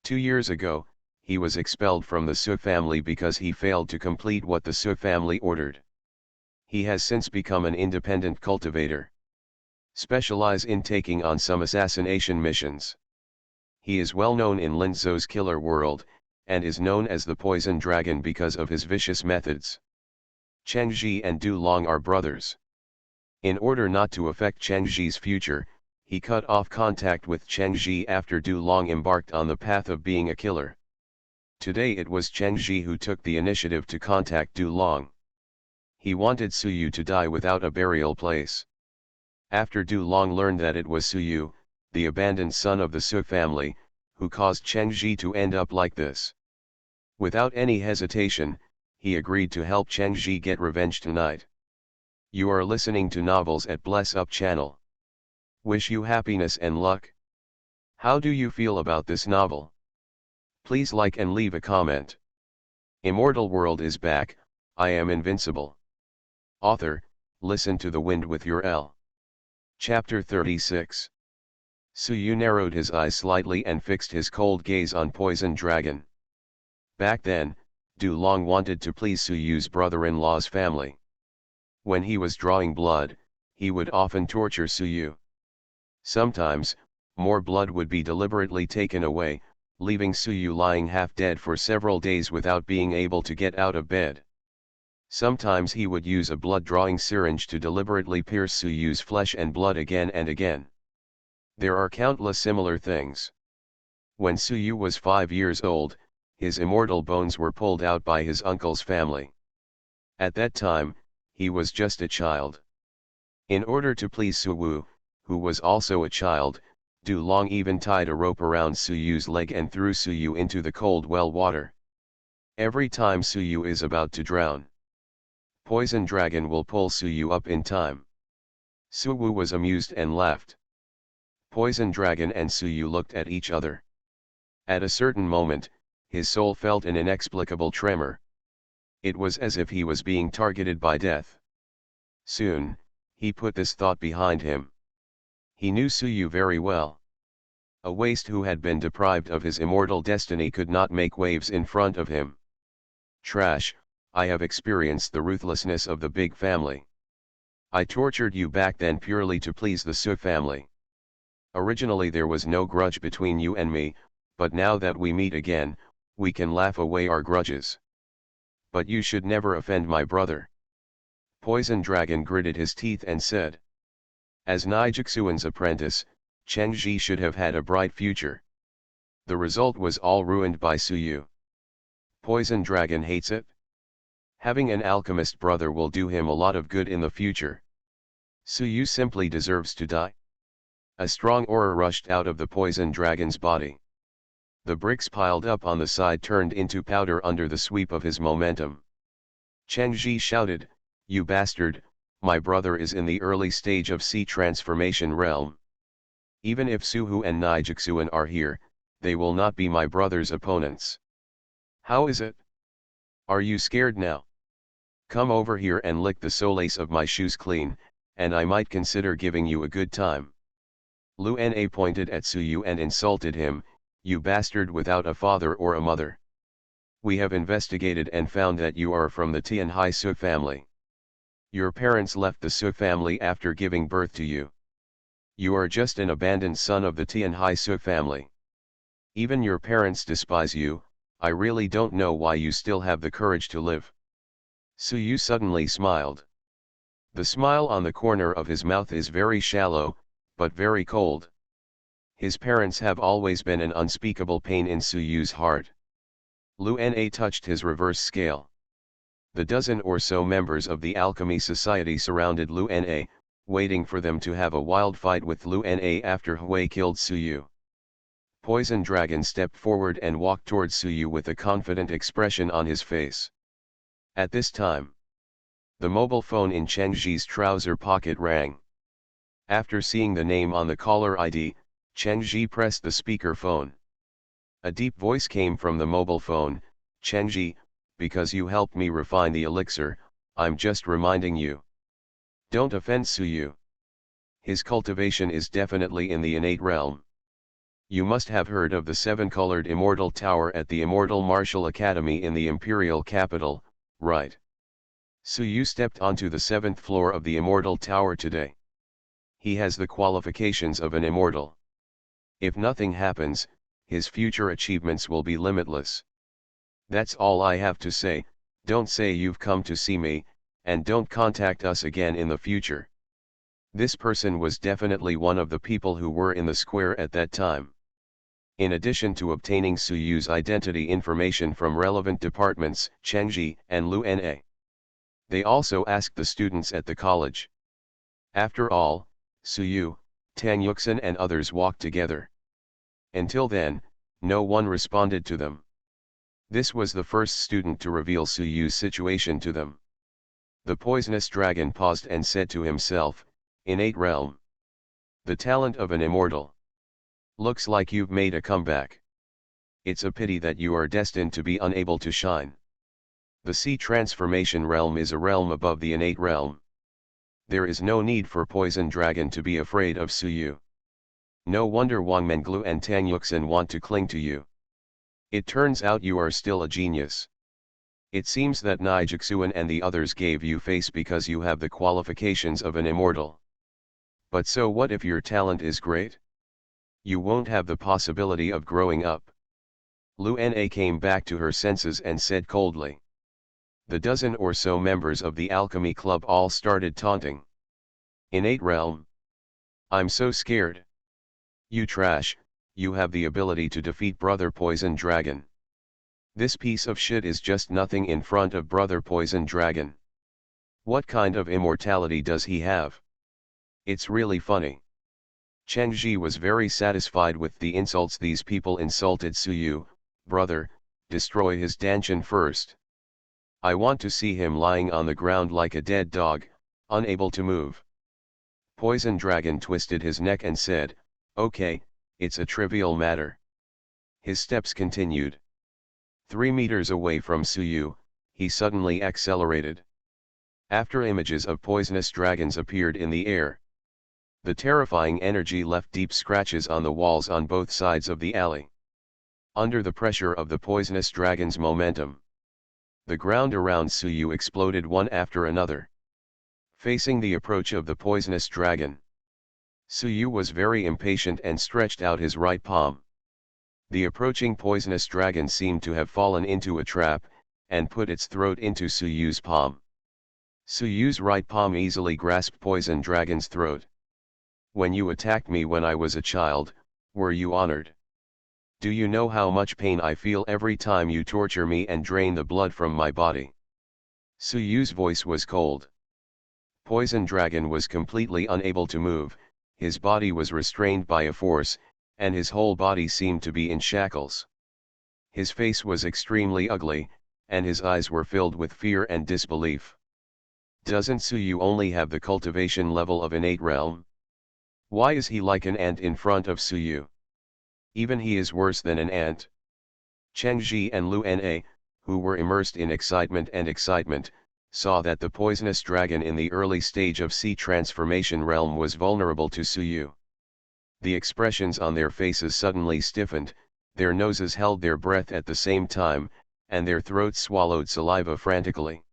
2 years ago, he was expelled from the Su family because he failed to complete what the Su family ordered. He has since become an independent cultivator. Specialize in taking on some assassination missions. He is well known in Linzhou's killer world, and is known as the Poison Dragon because of his vicious methods. Chenji and Du Long are brothers. In order not to affect Chenji's future, he cut off contact with Chenji after Du Long embarked on the path of being a killer. Today it was Chenji who took the initiative to contact Du Long. He wanted Suyu to die without a burial place. After Du Long learned that it was Suyu, the abandoned son of the Su family, who caused Chenji to end up like this. Without any hesitation, he agreed to help Chenji get revenge tonight. You are listening to Novels at Bless Up channel. Wish you happiness and luck. How do you feel about this novel? Please like and leave a comment. Immortal World is back, I am invincible. Author, listen to the wind with your L. Chapter 36. Suyu narrowed his eyes slightly and fixed his cold gaze on Poison Dragon. Back then, Du Long wanted to please Su Yu's brother-in-law's family. When he was drawing blood, he would often torture Su Yu. Sometimes, more blood would be deliberately taken away, leaving Su Yu lying half dead for several days without being able to get out of bed. Sometimes he would use a blood-drawing syringe to deliberately pierce Su Yu's flesh and blood again and again. There are countless similar things. When Su Yu was 5 years old, his immortal bones were pulled out by his uncle's family. At that time, he was just a child. In order to please Su Wu, who was also a child, Du Long even tied a rope around Su Yu's leg and threw Su Yu into the cold well water. Every time Su Yu is about to drown, Poison Dragon will pull Su Yu up in time. Su Wu was amused and laughed. Poison Dragon and Su Yu looked at each other. At a certain moment, his soul felt an inexplicable tremor. It was as if he was being targeted by death. Soon, he put this thought behind him. He knew Su Yu very well. A waste who had been deprived of his immortal destiny could not make waves in front of him. Trash, I have experienced the ruthlessness of the big family. I tortured you back then purely to please the Su family. Originally there was no grudge between you and me, but now that we meet again, we can laugh away our grudges. But you should never offend my brother. Poison Dragon gritted his teeth and said. As Nijixuan's apprentice, Cheng Ji should have had a bright future. The result was all ruined by Su Yu. Poison Dragon hates it. Having an alchemist brother will do him a lot of good in the future. Su Yu simply deserves to die. A strong aura rushed out of the Poison Dragon's body. The bricks piled up on the side turned into powder under the sweep of his momentum. Cheng Ji shouted, "You bastard, my brother is in the early stage of Sea Transformation Realm. Even if Su Hu and Nijixuan are here, they will not be my brother's opponents. How is it? Are you scared now? Come over here and lick the solace of my shoes clean, and I might consider giving you a good time." Lu Na pointed at Su Yu and insulted him, "You bastard without a father or a mother. We have investigated and found that you are from the Tianhai Su family. Your parents left the Su family after giving birth to you. You are just an abandoned son of the Tianhai Su family. Even your parents despise you. I really don't know why you still have the courage to live." Su Yu suddenly smiled. The smile on the corner of his mouth is very shallow, but very cold. His parents have always been an unspeakable pain in Su Yu's heart. Lu Na touched his reverse scale. The dozen or so members of the Alchemy Society surrounded Lu Na, waiting for them to have a wild fight with Lu Na after Hui killed Su Yu. Poison Dragon stepped forward and walked towards Su Yu with a confident expression on his face. At this time, the mobile phone in Cheng Ji's trouser pocket rang. After seeing the name on the caller ID, Cheng Ji pressed the speaker phone. A deep voice came from the mobile phone, "Cheng Ji, because you helped me refine the elixir, I'm just reminding you. Don't offend Su Yu. His cultivation is definitely in the innate realm. You must have heard of the 7-colored Immortal Tower at the Immortal Martial Academy in the Imperial Capital, right?" Su Yu stepped onto the 7th floor of the Immortal Tower today. He has the qualifications of an immortal. If nothing happens, his future achievements will be limitless. That's all I have to say. Don't say you've come to see me, and don't contact us again in the future. This person was definitely one of the people who were in the square at that time. In addition to obtaining Su Yu's identity information from relevant departments, Cheng Ji and Lu Na, they also asked the students at the college. After all, Su Yu, Tang Yuxin and others walked together. Until then, no one responded to them. This was the first student to reveal Su Yu's situation to them. The poisonous dragon paused and said to himself, "Innate realm. The talent of an immortal. Looks like you've made a comeback. It's a pity that you are destined to be unable to shine. The Sea Transformation realm is a realm above the innate realm. There is no need for Poison Dragon to be afraid of Su Yu. No wonder Wang Menglu and Tang Yuxin want to cling to you. It turns out you are still a genius. It seems that Nijixuan and the others gave you face because you have the qualifications of an immortal. But so what if your talent is great? You won't have the possibility of growing up. Lu Na came back to her senses and said coldly. The dozen or so members of the alchemy club all started taunting. Innate realm. I'm so scared. You trash, you have the ability to defeat Brother Poison Dragon. This piece of shit is just nothing in front of Brother Poison Dragon. What kind of immortality does he have? It's really funny. Chengji was very satisfied with the insults these people insulted Suyu. Brother, destroy his Danshan first. I want to see him lying on the ground like a dead dog, unable to move. Poison Dragon twisted his neck and said, okay, it's a trivial matter. His steps continued. 3 meters away from Suyu, he suddenly accelerated. After images of poisonous dragons appeared in the air. The terrifying energy left deep scratches on the walls on both sides of the alley. Under the pressure of the poisonous dragon's momentum, the ground around Suyu exploded one after another. Facing the approach of the poisonous dragon, Suyu was very impatient and stretched out his right palm. The approaching poisonous dragon seemed to have fallen into a trap, and put its throat into Suyu's palm. Suyu's right palm easily grasped Poison Dragon's throat. When you attacked me when I was a child, were you honored? Do you know how much pain I feel every time you torture me and drain the blood from my body? Suyu's voice was cold. Poison Dragon was completely unable to move, his body was restrained by a force, and his whole body seemed to be in shackles. His face was extremely ugly, and his eyes were filled with fear and disbelief. Doesn't Suyu only have the cultivation level of innate realm? Why is he like an ant in front of Suyu? Even he is worse than an ant. Chengji and Lu Na, who were immersed in excitement, saw that the poisonous dragon in the early stage of sea transformation realm was vulnerable to Suyu. The expressions on their faces suddenly stiffened, their noses held their breath at the same time, and their throats swallowed saliva frantically.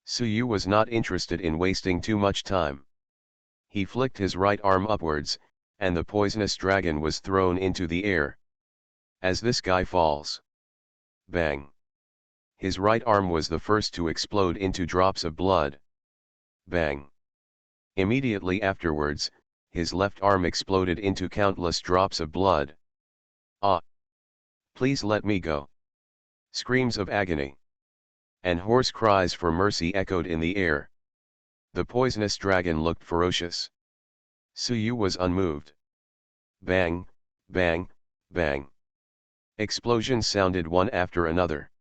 Suyu was not interested in wasting too much time. He flicked his right arm upwards, and the poisonous dragon was thrown into the air. As this guy falls. Bang! His right arm was the first to explode into drops of blood. Bang! Immediately afterwards, his left arm exploded into countless drops of blood. Ah! Please let me go! Screams of agony and hoarse cries for mercy echoed in the air. The poisonous dragon looked ferocious. Suyu was unmoved. Bang, bang, bang. Explosions sounded one after another.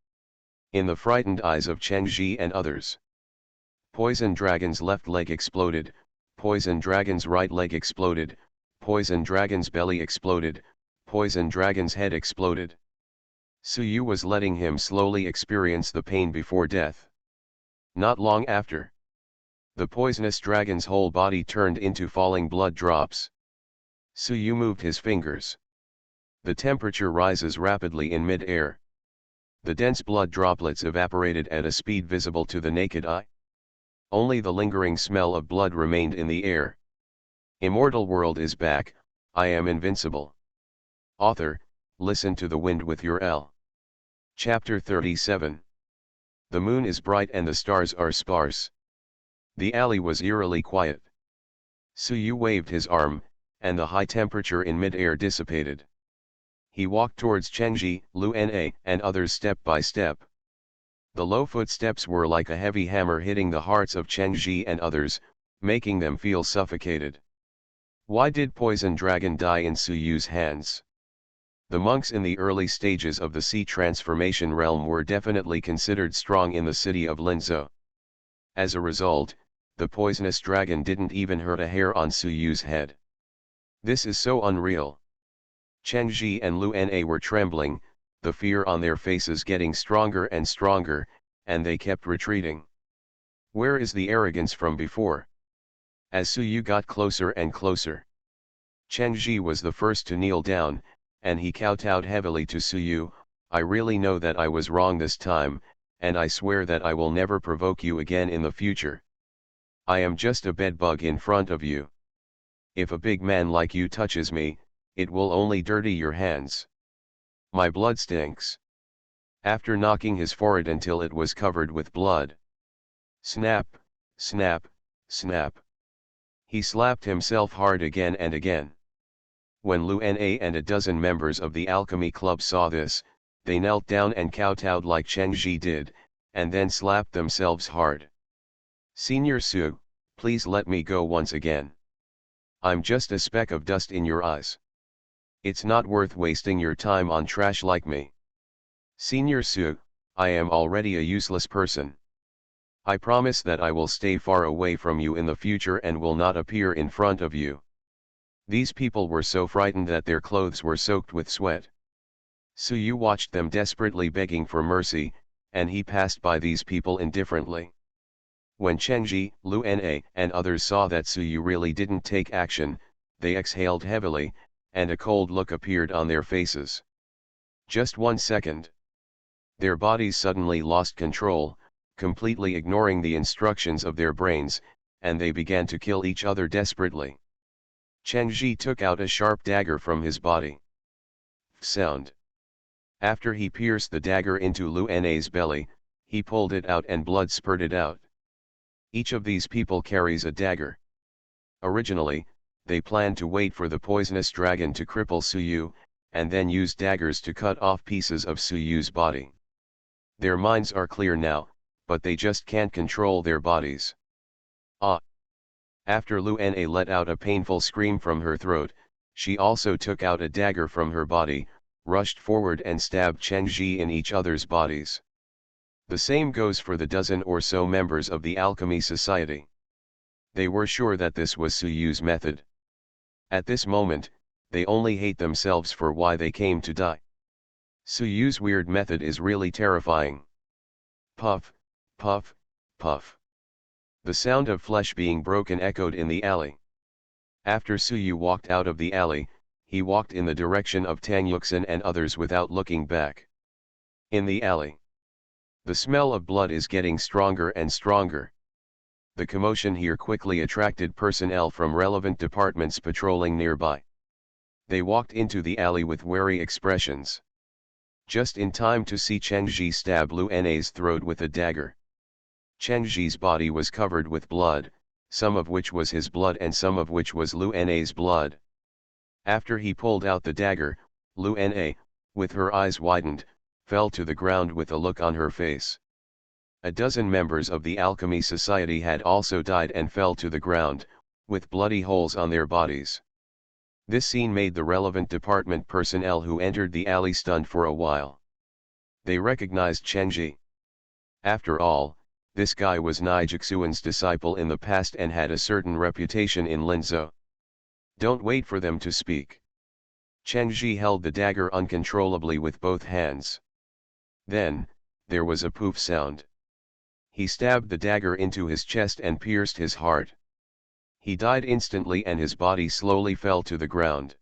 In the frightened eyes of Chengji and others. Poison Dragon's left leg exploded, Poison Dragon's right leg exploded, Poison Dragon's belly exploded, Poison Dragon's head exploded. Suyu was letting him slowly experience the pain before death. Not long after, the poisonous dragon's whole body turned into falling blood drops. Suyu moved his fingers. The temperature rises rapidly in mid-air. The dense blood droplets evaporated at a speed visible to the naked eye. Only the lingering smell of blood remained in the air. Immortal world is back, I am invincible. Author, listen to the wind with your L. Chapter 37. The moon is bright and the stars are sparse. The alley was eerily quiet. Suyu waved his arm, and the high temperature in mid-air dissipated. He walked towards Chengji, Lu Na, and others step by step. The low footsteps were like a heavy hammer hitting the hearts of Chengji and others, making them feel suffocated. Why did Poison Dragon die in Suyu's hands? The monks in the early stages of the sea transformation realm were definitely considered strong in the city of Linzhou. As a result, the poisonous dragon didn't even hurt a hair on Suyu's head. This is so unreal. Chengji and Lu Na were trembling, the fear on their faces getting stronger and stronger, and they kept retreating. Where is the arrogance from before? As Suyu got closer and closer, Chengji was the first to kneel down, and he kowtowed heavily to Suyu, I really know that I was wrong this time, and I swear that I will never provoke you again in the future. I am just a bedbug in front of you. If a big man like you touches me, it will only dirty your hands. My blood stinks. After knocking his forehead until it was covered with blood. Snap, snap, snap. He slapped himself hard again and again. When Lu Na and a dozen members of the alchemy club saw this, they knelt down and kowtowed like Chen Ji did, and then slapped themselves hard. Senior Su, please let me go once again. I'm just a speck of dust in your eyes. It's not worth wasting your time on trash like me. Senior Su, I am already a useless person. I promise that I will stay far away from you in the future and will not appear in front of you. These people were so frightened that their clothes were soaked with sweat. Su Yu watched them desperately begging for mercy, and he passed by these people indifferently. When Chen Ji, Lu Na, and others saw that Su Yu really didn't take action, they exhaled heavily, and a cold look appeared on their faces. Just 1 second. Their bodies suddenly lost control, completely ignoring the instructions of their brains, and they began to kill each other desperately. Chen Ji took out a sharp dagger from his body. Sound. After he pierced the dagger into Lu Na's belly, he pulled it out and blood spurted out. Each of these people carries a dagger. Originally, they planned to wait for the poisonous dragon to cripple Su Yu, and then use daggers to cut off pieces of Su Yu's body. Their minds are clear now, but they just can't control their bodies. Ah! After Lu Na let out a painful scream from her throat, she also took out a dagger from her body, rushed forward and stabbed Chen Ji in each other's bodies. The same goes for the dozen or so members of the Alchemy Society. They were sure that this was Su Yu's method. At this moment, they only hate themselves for why they came to die. Su Yu's weird method is really terrifying. Puff, puff, puff. The sound of flesh being broken echoed in the alley. After Su Yu walked out of the alley, he walked in the direction of Tang Yuxin and others without looking back. In the alley, the smell of blood is getting stronger and stronger. The commotion here quickly attracted personnel from relevant departments patrolling nearby. They walked into the alley with wary expressions. Just in time to see Chen Ji stab Lu Na's throat with a dagger. Chen Ji's body was covered with blood, some of which was his blood and some of which was Lu Na's blood. After he pulled out the dagger, Lu Na, with her eyes widened, fell to the ground with a look on her face. A dozen members of the Alchemy Society had also died and fell to the ground, with bloody holes on their bodies. This scene made the relevant department personnel who entered the alley stunned for a while. They recognized Chen Ji. After all, this guy was Nijixuan's disciple in the past and had a certain reputation in Linzhou. Don't wait for them to speak. Chen Ji held the dagger uncontrollably with both hands. Then, there was a poof sound. He stabbed the dagger into his chest and pierced his heart. He died instantly and his body slowly fell to the ground.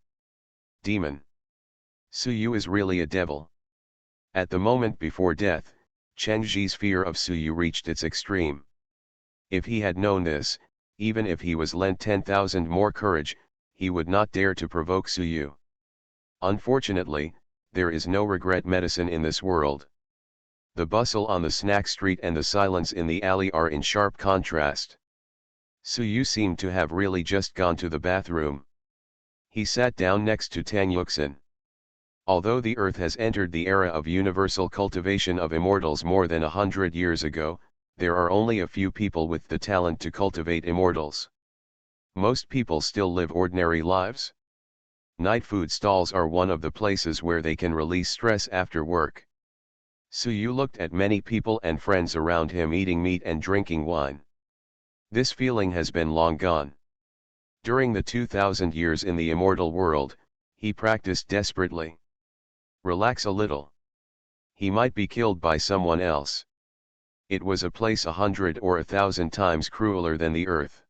Demon. Su Yu is really a devil. At the moment before death, Chen Ji's fear of Su Yu reached its extreme. If he had known this, even if he was lent 10,000 more courage, he would not dare to provoke Su Yu. Unfortunately, there is no regret medicine in this world. The bustle on the snack street and the silence in the alley are in sharp contrast. Su Yu seemed to have really just gone to the bathroom. He sat down next to Tang Yuxin. Although the earth has entered the era of universal cultivation of immortals more than 100 years ago, there are only a few people with the talent to cultivate immortals. Most people still live ordinary lives. Night food stalls are one of the places where they can release stress after work. Su Yu looked at many people and friends around him eating meat and drinking wine. This feeling has been long gone. During the 2000 years in the immortal world, he practiced desperately. Relax a little. He might be killed by someone else. It was a place 100 or 1,000 times crueler than the earth.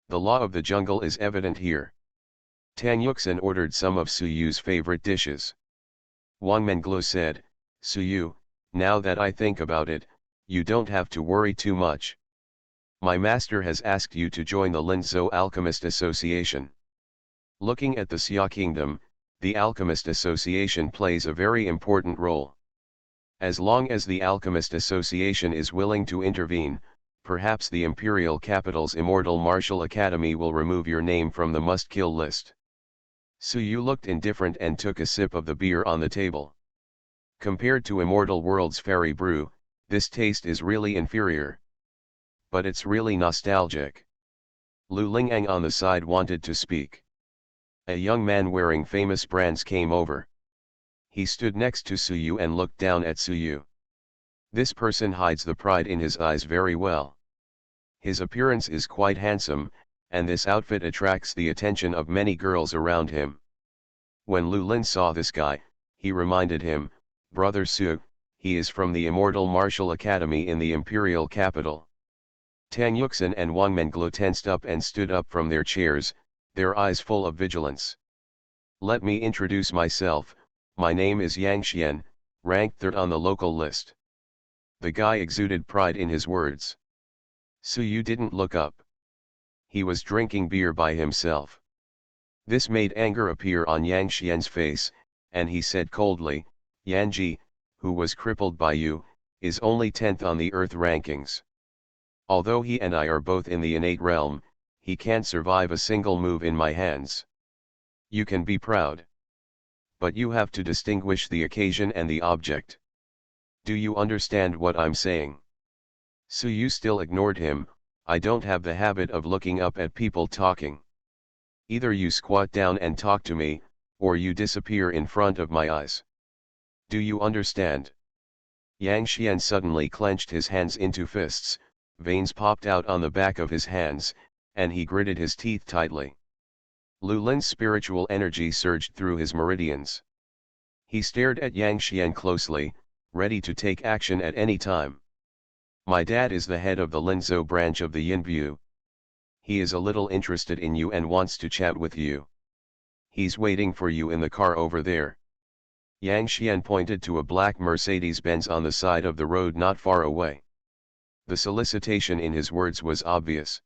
The law of the jungle is evident here. Tang Yuxin ordered some of Su Yu's favorite dishes. Wang Mengluo said, Suyu, now that I think about it, you don't have to worry too much. My master has asked you to join the Linzhou Alchemist Association. Looking at the Xia Kingdom, the Alchemist Association plays a very important role. As long as the Alchemist Association is willing to intervene, perhaps the Imperial Capital's Immortal Martial Academy will remove your name from the must-kill list. Suyu looked indifferent and took a sip of the beer on the table. Compared to Immortal World's fairy brew, this taste is really inferior. But it's really nostalgic. Lu Lingang on the side wanted to speak. A young man wearing famous brands came over. He stood next to Suyu and looked down at Suyu. This person hides the pride in his eyes very well. His appearance is quite handsome, and this outfit attracts the attention of many girls around him. When Lu Lin saw this guy, he reminded him, "Brother Su, he is from the Immortal Martial Academy in the Imperial Capital." Tang Yuxin and Wang Menglu tensed up and stood up from their chairs, their eyes full of vigilance. "Let me introduce myself, my name is Yang Xian, ranked 3rd on the local list." The guy exuded pride in his words. Suyu didn't look up. He was drinking beer by himself. This made anger appear on Yang Xian's face, and he said coldly, "Yan Ji, who was crippled by you, is only 10th on the Earth rankings. Although he and I are both in the innate realm, he can't survive a single move in my hands. You can be proud. But you have to distinguish the occasion and the object. Do you understand what I'm saying?" Suyu still ignored him. "I don't have the habit of looking up at people talking. Either you squat down and talk to me, or you disappear in front of my eyes. Do you understand?" Yang Xian suddenly clenched his hands into fists, veins popped out on the back of his hands, and he gritted his teeth tightly. Lu Lin's spiritual energy surged through his meridians. He stared at Yang Xian closely, ready to take action at any time. "My dad is the head of the Linzhou branch of the Yinbu. He is a little interested in you and wants to chat with you. He's waiting for you in the car over there." Yang Xian pointed to a black Mercedes-Benz on the side of the road not far away. The solicitation in his words was obvious.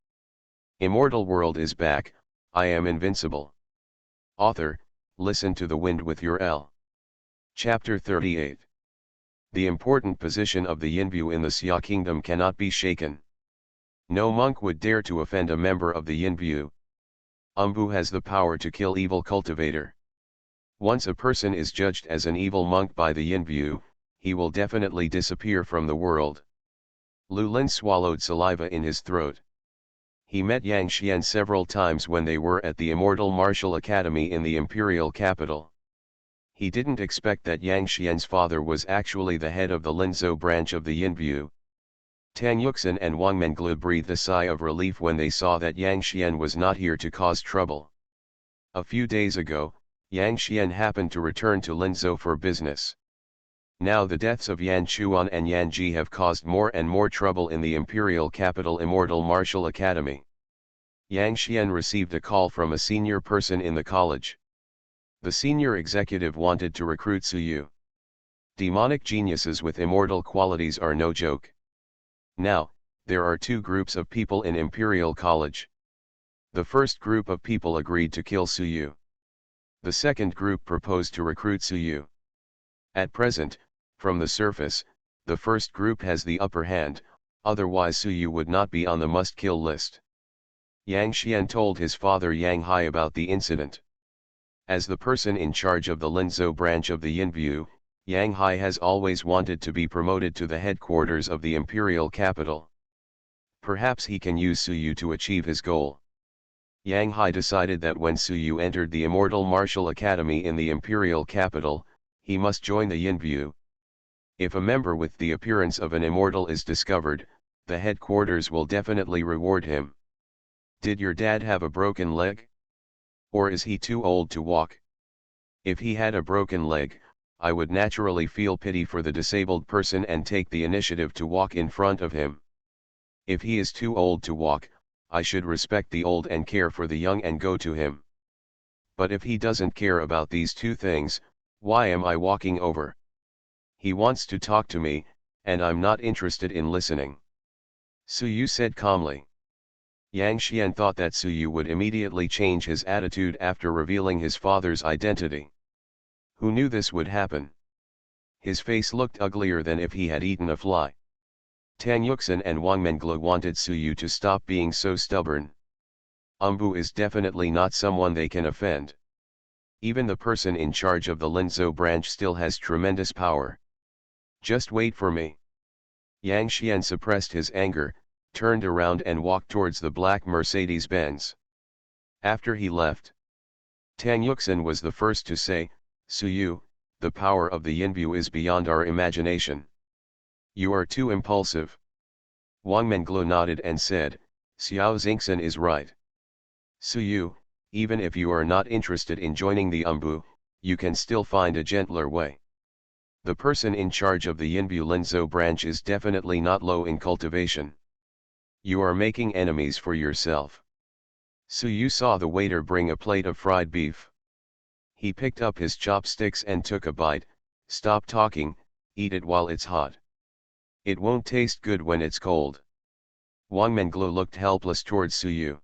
"Immortal World is back, I am invincible." Author, listen to the wind with your L. Chapter 38. The important position of the Yinbu in the Xia Kingdom cannot be shaken. No monk would dare to offend a member of the Yinbu. Umbu has the power to kill evil cultivator. Once a person is judged as an evil monk by the Yinbu, he will definitely disappear from the world. Lu Lin swallowed saliva in his throat. He met Yang Xian several times when they were at the Immortal Martial Academy in the Imperial Capital. He didn't expect that Yang Xian's father was actually the head of the Linzhou branch of the Yinbu. Tang Yuxin and Wang Menglu breathed a sigh of relief when they saw that Yang Xian was not here to cause trouble. A few days ago, Yang Xian happened to return to Linzhou for business. Now the deaths of Yan Chuan and Yan Ji have caused more and more trouble in the Imperial Capital Immortal Martial Academy. Yang Xian received a call from a senior person in the college. The senior executive wanted to recruit Suyu. Demonic geniuses with immortal qualities are no joke. Now, there are two groups of people in Imperial College. The first group of people agreed to kill Suyu. The second group proposed to recruit Suyu. At present, from the surface, the first group has the upper hand, otherwise Suyu would not be on the must-kill list. Yang Xian told his father Yang Hai about the incident. As the person in charge of the Linzhou branch of the Yinbu, Yang Hai has always wanted to be promoted to the headquarters of the imperial capital. Perhaps he can use Suyu to achieve his goal. Yang Hai decided that when Suyu entered the Immortal Martial Academy in the imperial capital, he must join the Yinbu. If a member with the appearance of an immortal is discovered, the headquarters will definitely reward him. Did your dad have a broken leg? Or is he too old to walk? If he had a broken leg, I would naturally feel pity for the disabled person and take the initiative to walk in front of him. If he is too old to walk, I should respect the old and care for the young and go to him. But if he doesn't care about these two things, why am I walking over? He wants to talk to me, and I'm not interested in listening. Suyu said calmly. Yang Xian thought that Suyu would immediately change his attitude after revealing his father's identity. Who knew this would happen? His face looked uglier than if he had eaten a fly. Tang Yuxin and Wang Menglu wanted Suyu to stop being so stubborn. Umbu is definitely not someone they can offend. Even the person in charge of the Linzhou branch still has tremendous power. Just wait for me. Yang Xian suppressed his anger, turned around and walked towards the black Mercedes-Benz. After he left, Tang Yuxin was the first to say, Suyu, the power of the Yinbu is beyond our imagination. You are too impulsive. Wang Menglu nodded and said, Xiao Xingxin is right. Suyu, even if you are not interested in joining the Umbu, you can still find a gentler way. The person in charge of the Yinbu Linzhou branch is definitely not low in cultivation. You are making enemies for yourself. Suyu saw the waiter bring a plate of fried beef. He picked up his chopsticks and took a bite. Stop talking, eat it while it's hot. It won't taste good when it's cold. Wang Menglu looked helpless towards Suyu.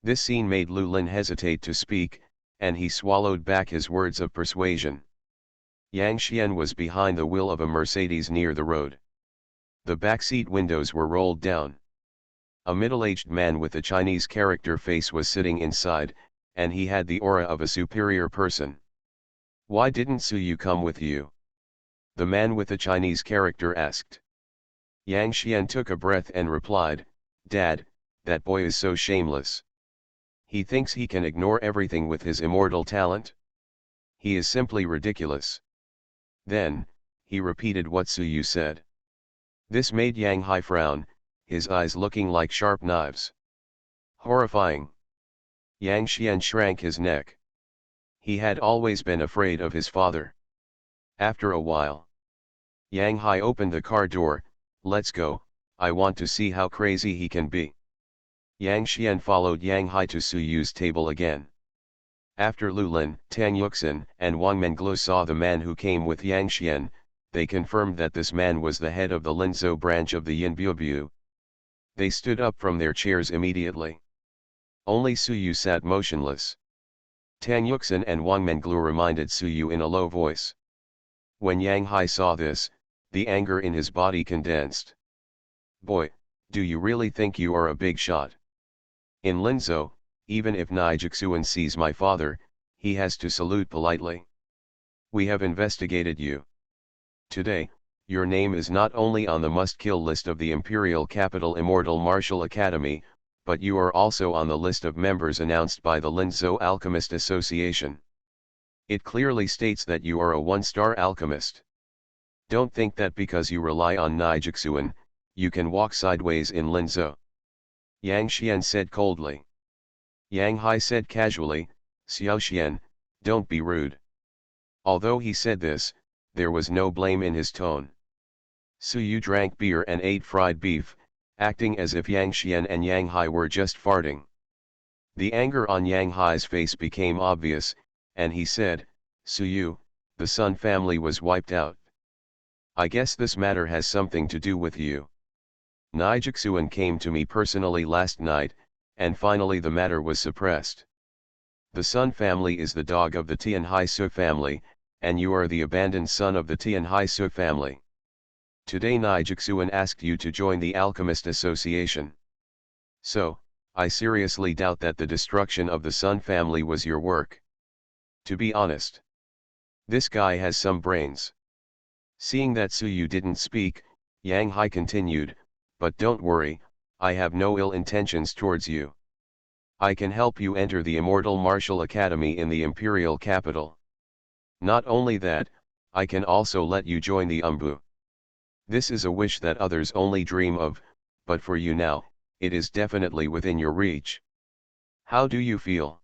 This scene made Lu Lin hesitate to speak, and he swallowed back his words of persuasion. Yang Xian was behind the wheel of a Mercedes near the road. The backseat windows were rolled down. A middle-aged man with a Chinese character face was sitting inside, and he had the aura of a superior person. Why didn't Suyu come with you? The man with the Chinese character asked. Yang Xian took a breath and replied, Dad, that boy is so shameless. He thinks he can ignore everything with his immortal talent. He is simply ridiculous. Then, he repeated what Suyu said. This made Yang Hai frown, his eyes looking like sharp knives. Horrifying. Yang Xian shrank his neck. He had always been afraid of his father. After a while, Yang Hai opened the car door. Let's go, I want to see how crazy he can be. Yang Xian followed Yang Hai to Suyu's table again. After Lu Lin, Tang Yuxin, and Wang Menglu saw the man who came with Yang Xian, they confirmed that this man was the head of the Linzhou branch of the Yinbu. They stood up from their chairs immediately. Only Suyu sat motionless. Tang Yuxin and Wang Menglu reminded Suyu in a low voice. When Yang Hai saw this, the anger in his body condensed. Boy, do you really think you are a big shot? In Linzhou, even if Nijixuan sees my father, he has to salute politely. We have investigated you. Today, your name is not only on the must-kill list of the Imperial Capital Immortal Martial Academy, but you are also on the list of members announced by the Linzhou Alchemist Association. It clearly states that you are a one-star alchemist. Don't think that because you rely on Nijixuan, you can walk sideways in Linzhou. Yang Xian said coldly. Yang Hai said casually, Xiao Xian, don't be rude. Although he said this, there was no blame in his tone. Suyu drank beer and ate fried beef, acting as if Yang Xian and Yang Hai were just farting. The anger on Yang Hai's face became obvious, and he said, Suyu, the Sun family was wiped out. I guess this matter has something to do with you. Nijixuan came to me personally last night, and finally the matter was suppressed. The Sun family is the dog of the Tianhai Su family, and you are the abandoned son of the Tianhai Su family. Today Nijixuan asked you to join the Alchemist Association. So, I seriously doubt that the destruction of the Sun family was your work. To be honest, this guy has some brains. Seeing that Suyu didn't speak, Yang Hai continued, but don't worry, I have no ill intentions towards you. I can help you enter the Immortal Martial Academy in the Imperial Capital. Not only that, I can also let you join the Umbu. This is a wish that others only dream of, but for you now, it is definitely within your reach. How do you feel?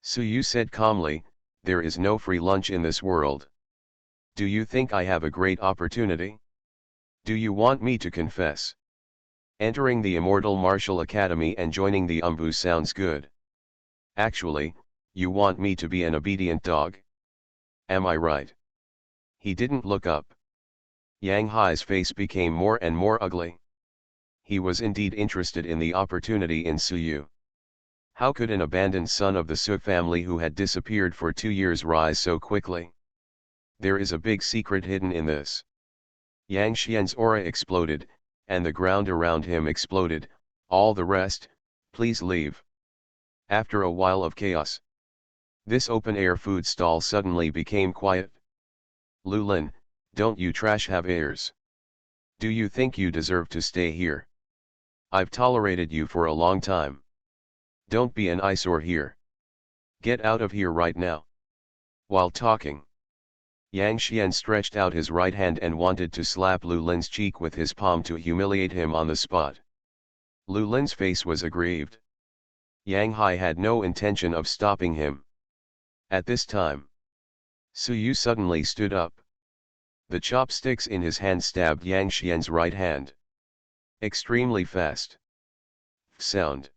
Suyu said calmly, there is no free lunch in this world. Do you think I have a great opportunity? Do you want me to confess? Entering the Immortal Martial Academy and joining the Umbu sounds good. Actually, you want me to be an obedient dog? Am I right? He didn't look up. Yang Hai's face became more and more ugly. He was indeed interested in the opportunity in Suyu. How could an abandoned son of the Su family who had disappeared for 2 years rise so quickly? There is a big secret hidden in this. Yang Xian's aura exploded, and the ground around him exploded. All the rest, please leave. After a while of chaos, this open-air food stall suddenly became quiet. Lulin, don't you trash have ears? Do you think you deserve to stay here? I've tolerated you for a long time. Don't be an eyesore here. Get out of here right now. While talking, Yang Xian stretched out his right hand and wanted to slap Lu Lin's cheek with his palm to humiliate him on the spot. Lu Lin's face was aggrieved. Yang Hai had no intention of stopping him. At this time, Su Yu suddenly stood up. The chopsticks in his hand stabbed Yang Xian's right hand. Extremely fast. Sound.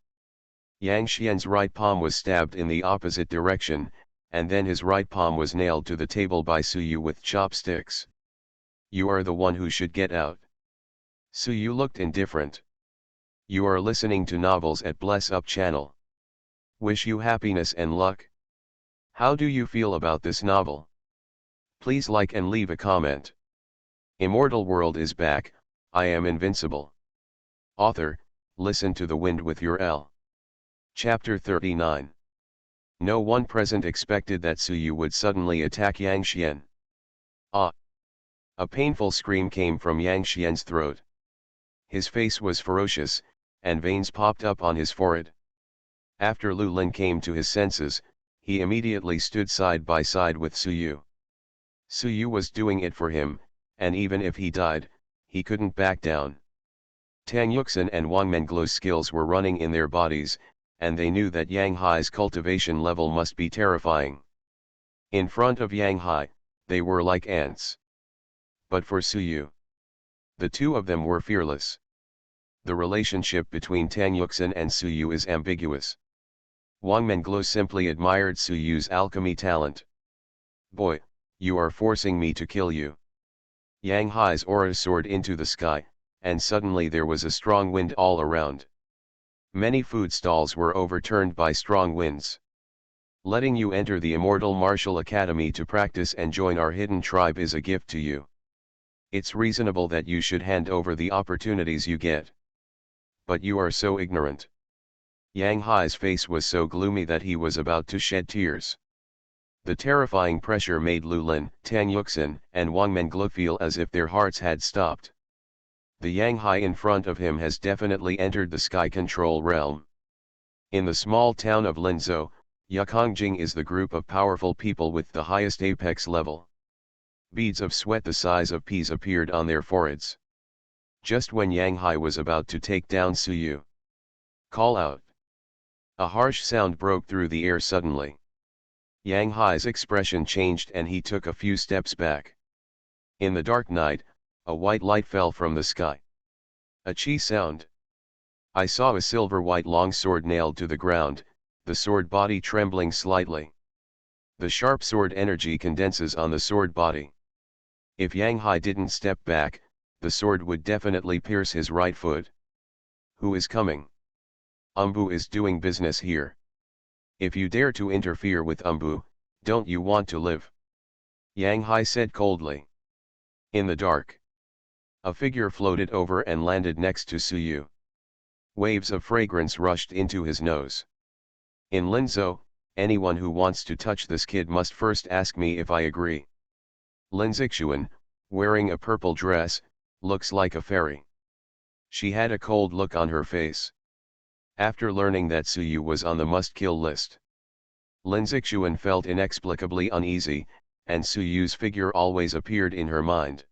Yang Xian's right palm was stabbed in the opposite direction, and then his right palm was nailed to the table by Su Yu with chopsticks. You are the one who should get out. Su Yu looked indifferent. You are listening to novels at Bless Up channel. Wish you happiness and luck. How do you feel about this novel? Please like and leave a comment. Immortal world is back, I am invincible. Author, listen to the wind with your L. Chapter 39. No one present expected that Su Yu would suddenly attack Yang Xian. Ah! A painful scream came from Yang Xian's throat. His face was ferocious, and veins popped up on his forehead. After Lu Lin came to his senses, he immediately stood side by side with Su Yu. Su Yu was doing it for him, and even if he died, he couldn't back down. Tang Yuxin and Wang Menglu's skills were running in their bodies, and they knew that Yang Hai's cultivation level must be terrifying. In front of Yang Hai, they were like ants. But for Su Yu, the two of them were fearless. The relationship between Tang Yuxin and Su Yu is ambiguous. Wang Menglu simply admired Su Yu's alchemy talent. Boy, you are forcing me to kill you. Yang Hai's aura soared into the sky, and suddenly there was a strong wind all around. Many food stalls were overturned by strong winds. Letting you enter the Immortal Martial Academy to practice and join our hidden tribe is a gift to you. It's reasonable that you should hand over the opportunities you get. But you are so ignorant. Yang Hai's face was so gloomy that he was about to shed tears. The terrifying pressure made Lu Lin, Tang Yuxin, and Wang Menglu feel as if their hearts had stopped. The Yang Hai in front of him has definitely entered the sky control realm. In the small town of Linzhou, Yakongjing is the group of powerful people with the highest apex level. Beads of sweat the size of peas appeared on their foreheads. Just when Yang Hai was about to take down Su Yu. Call out. A harsh sound broke through the air suddenly. Yang Hai's expression changed and he took a few steps back. In the dark night, a white light fell from the sky. A chi sound. I saw a silver-white long sword nailed to the ground, the sword body trembling slightly. The sharp sword energy condenses on the sword body. If Yang Hai didn't step back, the sword would definitely pierce his right foot. Who is coming? Umbu is doing business here. If you dare to interfere with Umbu, don't you want to live? Yang Hai said coldly. In the dark, a figure floated over and landed next to Su Yu. Waves of fragrance rushed into his nose. In Linzhou, anyone who wants to touch this kid must first ask me if I agree. Lin Zixuan, wearing a purple dress, looks like a fairy. She had a cold look on her face. After learning that Su Yu was on the must-kill list, Lin Zixuan felt inexplicably uneasy, and Su Yu's figure always appeared in her mind.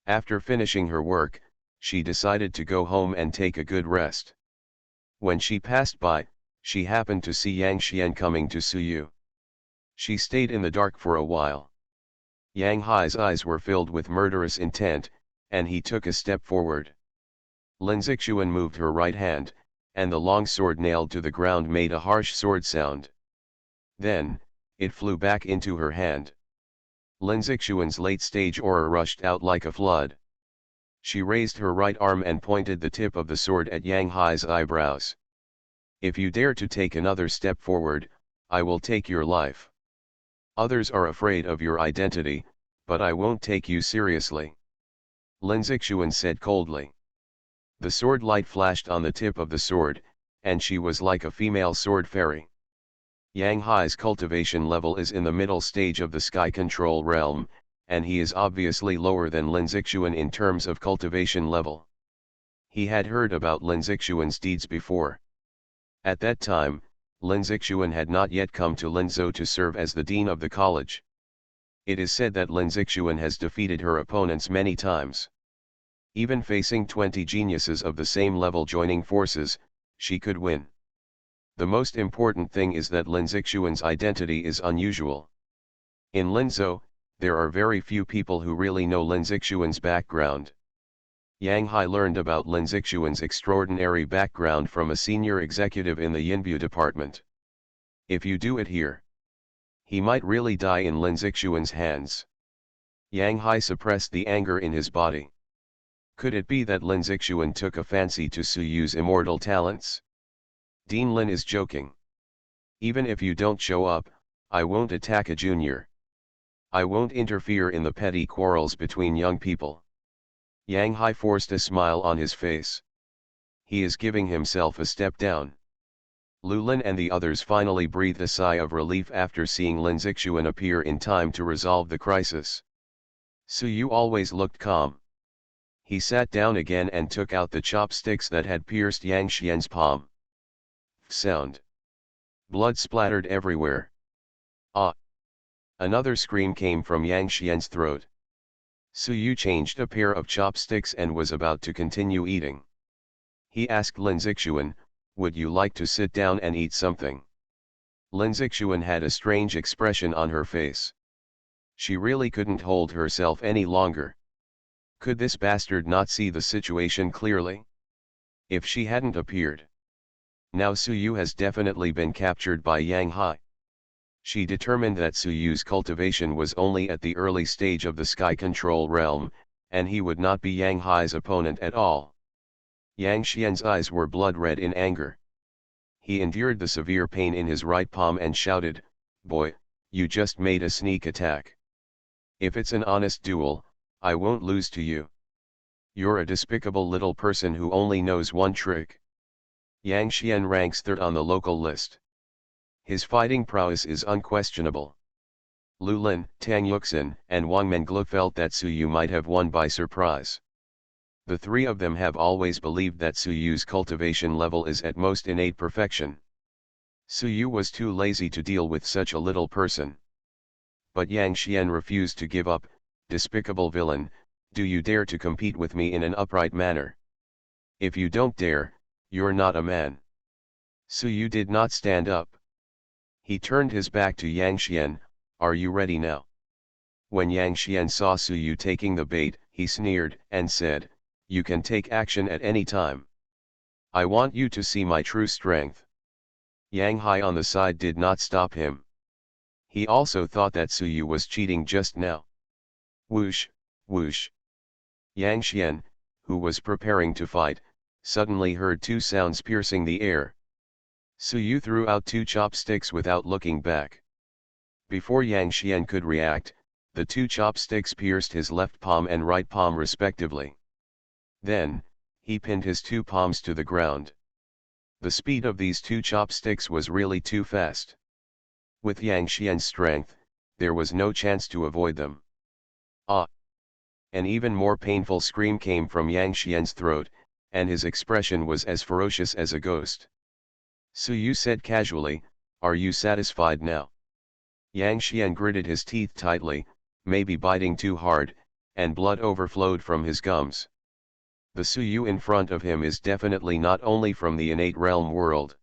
After finishing her work, she decided to go home and take a good rest. When she passed by, she happened to see Yang Xian coming to Su Yu. She stayed in the dark for a while. Yang Hai's eyes were filled with murderous intent, and he took a step forward. Lin Zixuan moved her right hand, and the long sword nailed to the ground made a harsh sword sound. Then, it flew back into her hand. Lin Zixuan's late-stage aura rushed out like a flood. She raised her right arm and pointed the tip of the sword at Yang Hai's eyebrows. If you dare to take another step forward, I will take your life. Others are afraid of your identity, but I won't take you seriously. Lin Zixuan said coldly. The sword light flashed on the tip of the sword, and she was like a female sword fairy. Yang Hai's cultivation level is in the middle stage of the sky control realm, and he is obviously lower than Lin Zixuan in terms of cultivation level. He had heard about Lin Zixuan's deeds before. At that time, Lin Zixuan had not yet come to Linzhou to serve as the dean of the college. It is said that Lin Zixuan has defeated her opponents many times. Even facing 20 geniuses of the same level joining forces, she could win. The most important thing is that Lin Zixuan's identity is unusual. In Linzhou, there are very few people who really know Lin Zixuan's background. Yang Hai learned about Lin Zixuan's extraordinary background from a senior executive in the Yinbu department. If you do it here, he might really die in Lin Zixuan's hands. Yang Hai suppressed the anger in his body. Could it be that Lin Zixuan took a fancy to Su Yu's immortal talents? Dean Lin is joking. Even if you don't show up, I won't attack a junior. I won't interfere in the petty quarrels between young people. Yang Hai forced a smile on his face. He is giving himself a step down. Lu Lin and the others finally breathed a sigh of relief after seeing Lin Zixuan appear in time to resolve the crisis. Su Yu always looked calm. He sat down again and took out the chopsticks that had pierced Yang Xian's palm. Sound. Blood splattered everywhere. Ah! Another scream came from Yang Xian's throat. Su Yu changed a pair of chopsticks and was about to continue eating. He asked Lin Zixuan, "Would you like to sit down and eat something?" Lin Zixuan had a strange expression on her face. She really couldn't hold herself any longer. Could this bastard not see the situation clearly? If she hadn't appeared. Now Su Yu has definitely been captured by Yang Hai. She determined that Su Yu's cultivation was only at the early stage of the sky control realm, and he would not be Yang Hai's opponent at all. Yang Xian's eyes were blood red in anger. He endured the severe pain in his right palm and shouted, "Boy, you just made a sneak attack. If it's an honest duel, I won't lose to you. You're a despicable little person who only knows one trick." Yang Xian ranks third on the local list. His fighting prowess is unquestionable. Lu Lin, Tang Yuxin, and Wang Menglu felt that Su Yu might have won by surprise. The three of them have always believed that Su Yu's cultivation level is at most innate perfection. Su Yu was too lazy to deal with such a little person. But Yang Xian refused to give up. "Despicable villain, do you dare to compete with me in an upright manner? If you don't dare, you're not a man." Su Yu did not stand up. He turned his back to Yang Xian. "Are you ready now?" When Yang Xian saw Su Yu taking the bait, he sneered and said, "You can take action at any time. I want you to see my true strength." Yang Hai on the side did not stop him. He also thought that Su Yu was cheating just now. Whoosh, whoosh. Yang Xian, who was preparing to fight, suddenly heard two sounds piercing the air. Su Yu threw out two chopsticks without looking back. Before Yang Xian could react, the two chopsticks pierced his left palm and right palm respectively. Then, he pinned his two palms to the ground. The speed of these two chopsticks was really too fast. With Yang Xian's strength, there was no chance to avoid them. Ah! An even more painful scream came from Yang Xian's throat, and his expression was as ferocious as a ghost. Su Yu said casually, "Are you satisfied now?" Yang Xian gritted his teeth tightly, maybe biting too hard, and blood overflowed from his gums. The Su Yu in front of him is definitely not only from the innate realm world.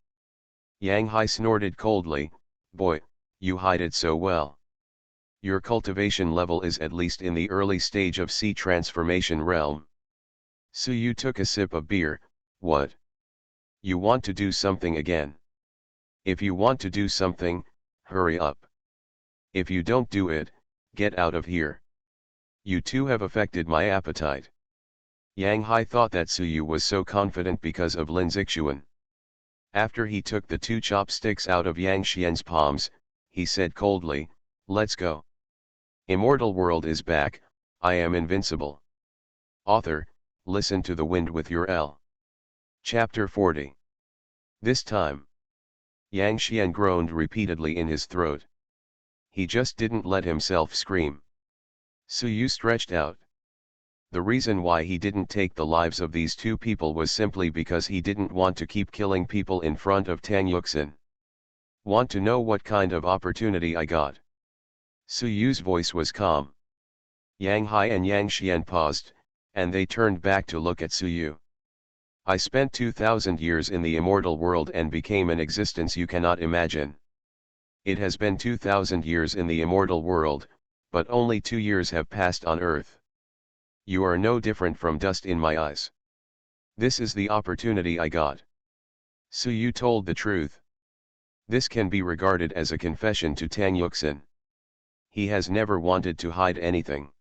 Yang Hai snorted coldly, "Boy, you hide it so well. Your cultivation level is at least in the early stage of sea transformation realm." Su Yu took a sip of beer. "What? You want to do something again? If you want to do something, hurry up. If you don't do it, Get out of here. You two have affected my appetite. Yang Hai thought that Suyu was so confident because of Lin Zixuan. After he took the two chopsticks out of Yang Xian's palms, he said coldly, "Let's go. Immortal world is back, I am invincible." Author, listen to the wind with your L. Chapter 40. This time. Yang Xian groaned repeatedly in his throat. He just didn't let himself scream. Suyu stretched out. The reason why he didn't take the lives of these two people was simply because he didn't want to keep killing people in front of Tang Yuxin. Want to know what kind of opportunity I got? Suyu's voice was calm. Yang Hai and Yang Xian paused, and they turned back to look at Suyu. I spent 2,000 years in the immortal world and became an existence you cannot imagine. It has been 2,000 years in the immortal world, but only 2 years have passed on Earth. You are no different from dust in my eyes. This is the opportunity I got. Suyu told the truth. This can be regarded as a confession to Tang Yuxin. He has never wanted to hide anything.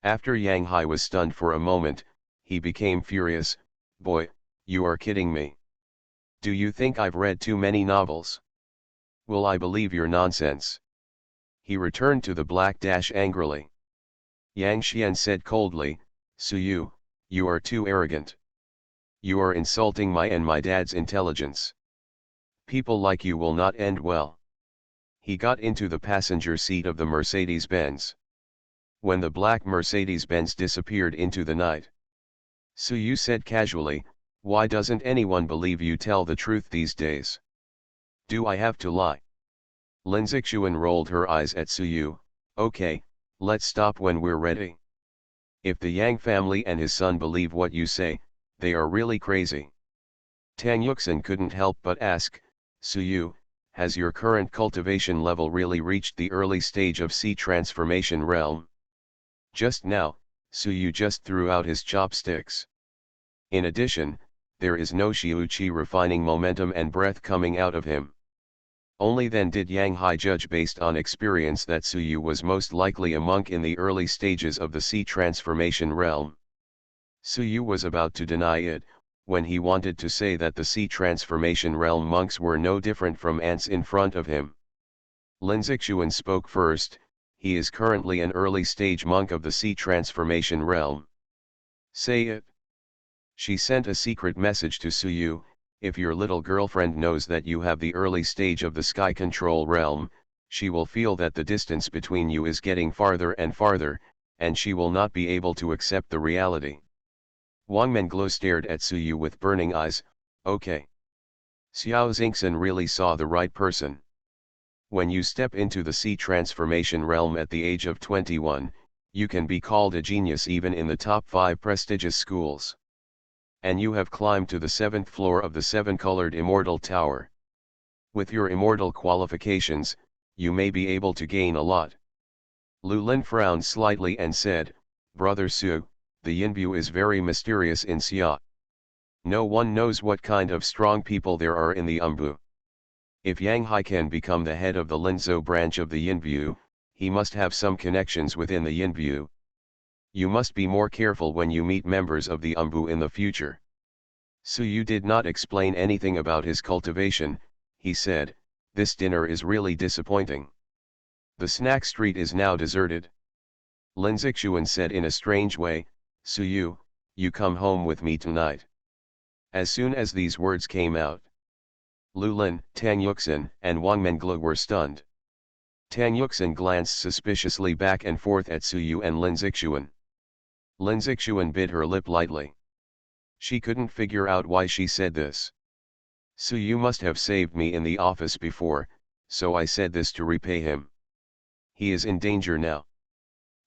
After Yang Hai was stunned for a moment, he became furious. Boy, you are kidding me. Do you think I've read too many novels? Will I believe your nonsense? He returned to the black dash angrily. Yang Xian said coldly, Suyu, you are too arrogant. You are insulting my and my dad's intelligence. People like you will not end well. He got into the passenger seat of the Mercedes-Benz. When the black Mercedes-Benz disappeared into the night, Suyu said casually, why doesn't anyone believe you tell the truth these days? Do I have to lie? Lin Zixuan rolled her eyes at Suyu. Okay, let's stop when we're ready. If the Yang family and his son believe what you say, they are really crazy. Tang Yuxin couldn't help but ask, Suyu, has your current cultivation level really reached the early stage of sea transformation realm? Just now, Suyu just threw out his chopsticks. In addition, there is no Xiuqi refining momentum and breath coming out of him. Only then did Yang Hai judge based on experience that Suyu was most likely a monk in the early stages of the sea transformation realm. Suyu was about to deny it, when he wanted to say that the sea transformation realm monks were no different from ants in front of him. Lin Zixuan spoke first. He is currently an early stage monk of the sea transformation realm. Say it. She sent a secret message to Suyu. If your little girlfriend knows that you have the early stage of the sky control realm, she will feel that the distance between you is getting farther and farther, and she will not be able to accept the reality. Wang Menglo stared at Suyu with burning eyes. Okay. Xiao Xingxin really saw the right person. When you step into the sea transformation realm at the age of 21, you can be called a genius even in the top 5 prestigious schools. And you have climbed to the 7th floor of the 7-colored Immortal Tower. With your immortal qualifications, you may be able to gain a lot. Lu Lin frowned slightly and said, Brother Su, the Yinbu is very mysterious in Xia. No one knows what kind of strong people there are in the Umbu. If Yang Hai can become the head of the Linzhou branch of the Yinbu, he must have some connections within the Yinbu. You must be more careful when you meet members of the Umbu in the future. Suyu did not explain anything about his cultivation. He said, this dinner is really disappointing. The snack street is now deserted. Lin Zixuan said in a strange way, Suyu, you come home with me tonight. As soon as these words came out, Lu Lin, Tang Yuxin, and Wang Menglu were stunned. Tang Yuxin glanced suspiciously back and forth at Suyu and Lin Zixuan. Lin Zixuan bit her lip lightly. She couldn't figure out why she said this. Suyu must have saved me in the office before, so I said this to repay him. He is in danger now.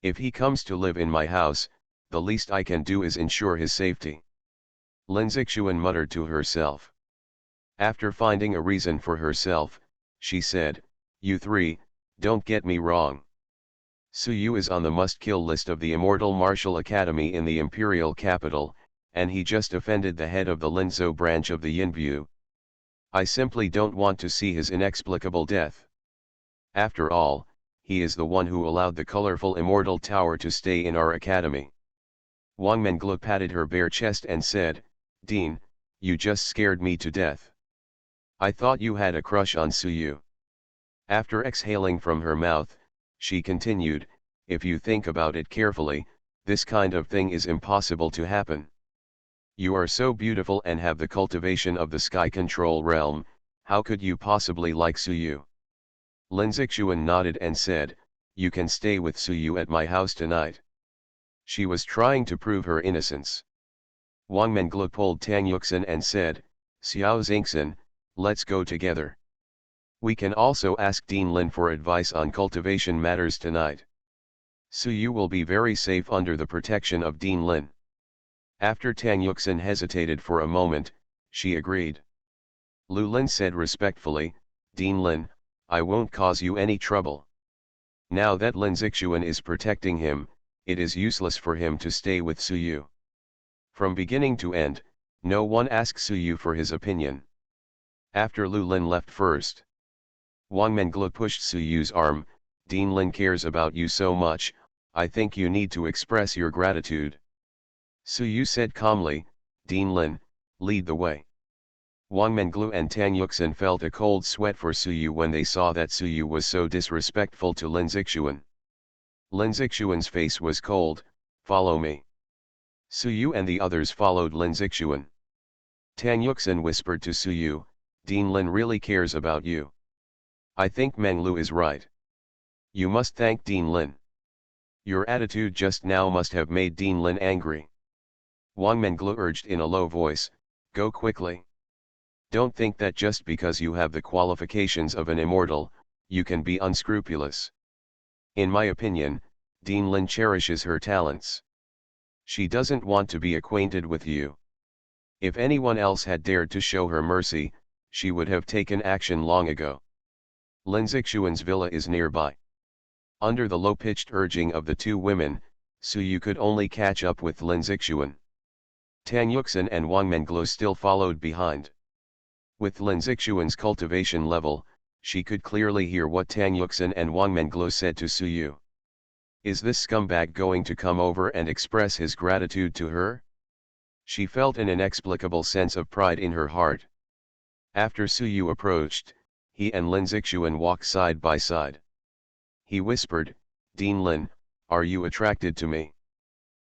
If he comes to live in my house, the least I can do is ensure his safety. Lin Zixuan muttered to herself. After finding a reason for herself, she said, you three, don't get me wrong. Suyu is on the must-kill list of the Immortal Martial Academy in the imperial capital, and he just offended the head of the Linzhou branch of the Yinbu. I simply don't want to see his inexplicable death. After all, he is the one who allowed the colorful Immortal Tower to stay in our academy. Wang Menglu patted her bare chest and said, Dean, you just scared me to death. I thought you had a crush on Suyu. After exhaling from her mouth, she continued, if you think about it carefully, this kind of thing is impossible to happen. You are so beautiful and have the cultivation of the sky control realm, how could you possibly like Suyu? Lin Zixuan nodded and said, you can stay with Suyu at my house tonight. She was trying to prove her innocence. Wang Menglu pulled Tang Yuxin and said, Xiao Xingxin, let's go together. We can also ask Dean Lin for advice on cultivation matters tonight. Suyu will be very safe under the protection of Dean Lin. After Tang Yuxin hesitated for a moment, she agreed. Lu Lin said respectfully, Dean Lin, I won't cause you any trouble. Now that Lin Zixuan is protecting him, it is useless for him to stay with Suyu. From beginning to end, no one asked Suyu for his opinion. After Lu Lin left first, Wang Menglu pushed Suyu's arm, Dean Lin cares about you so much, I think you need to express your gratitude. Suyu said calmly, Dean Lin, lead the way. Wang Menglu and Tang Yuxin felt a cold sweat for Suyu when they saw that Suyu was so disrespectful to Lin Zixuan. Lin Zixuan's face was cold, follow me. Suyu and the others followed Lin Zixuan. Tang Yuxin whispered to Suyu, Dean Lin really cares about you. I think Menglu is right. You must thank Dean Lin. Your attitude just now must have made Dean Lin angry. Wang Menglu urged in a low voice, go quickly. Don't think that just because you have the qualifications of an immortal, you can be unscrupulous. In my opinion, Dean Lin cherishes her talents. She doesn't want to be acquainted with you. If anyone else had dared to show her mercy, she would have taken action long ago. Lin Zixuan's villa is nearby. Under the low-pitched urging of the two women, Suyu could only catch up with Lin Zixuan. Tang Yuxin and Wang Menglu still followed behind. With Lin Zixuan's cultivation level, she could clearly hear what Tang Yuxin and Wang Menglu said to Suyu. Is this scumbag going to come over and express his gratitude to her? She felt an inexplicable sense of pride in her heart. After Suyu approached, he and Lin Zixuan walked side by side. He whispered, Dean Lin, are you attracted to me?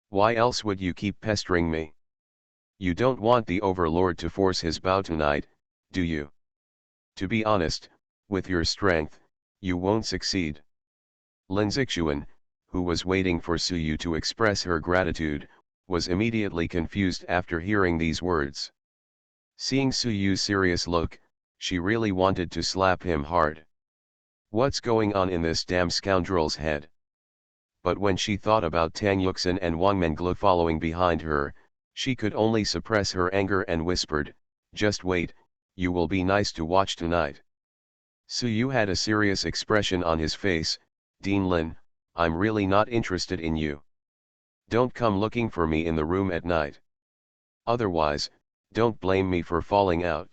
Why else would you keep pestering me? You don't want the Overlord to force his bow tonight, do you? To be honest, with your strength, you won't succeed. Lin Zixuan, who was waiting for Suyu to express her gratitude, was immediately confused after hearing these words. Seeing Suyu's serious look, she really wanted to slap him hard. What's going on in this damn scoundrel's head? But when she thought about Tang Yuxin and Wang Menglu following behind her, she could only suppress her anger and whispered, just wait, you will be nice to watch tonight. Suyu had a serious expression on his face, Dean Lin, I'm really not interested in you. Don't come looking for me in the room at night. Otherwise, don't blame me for falling out.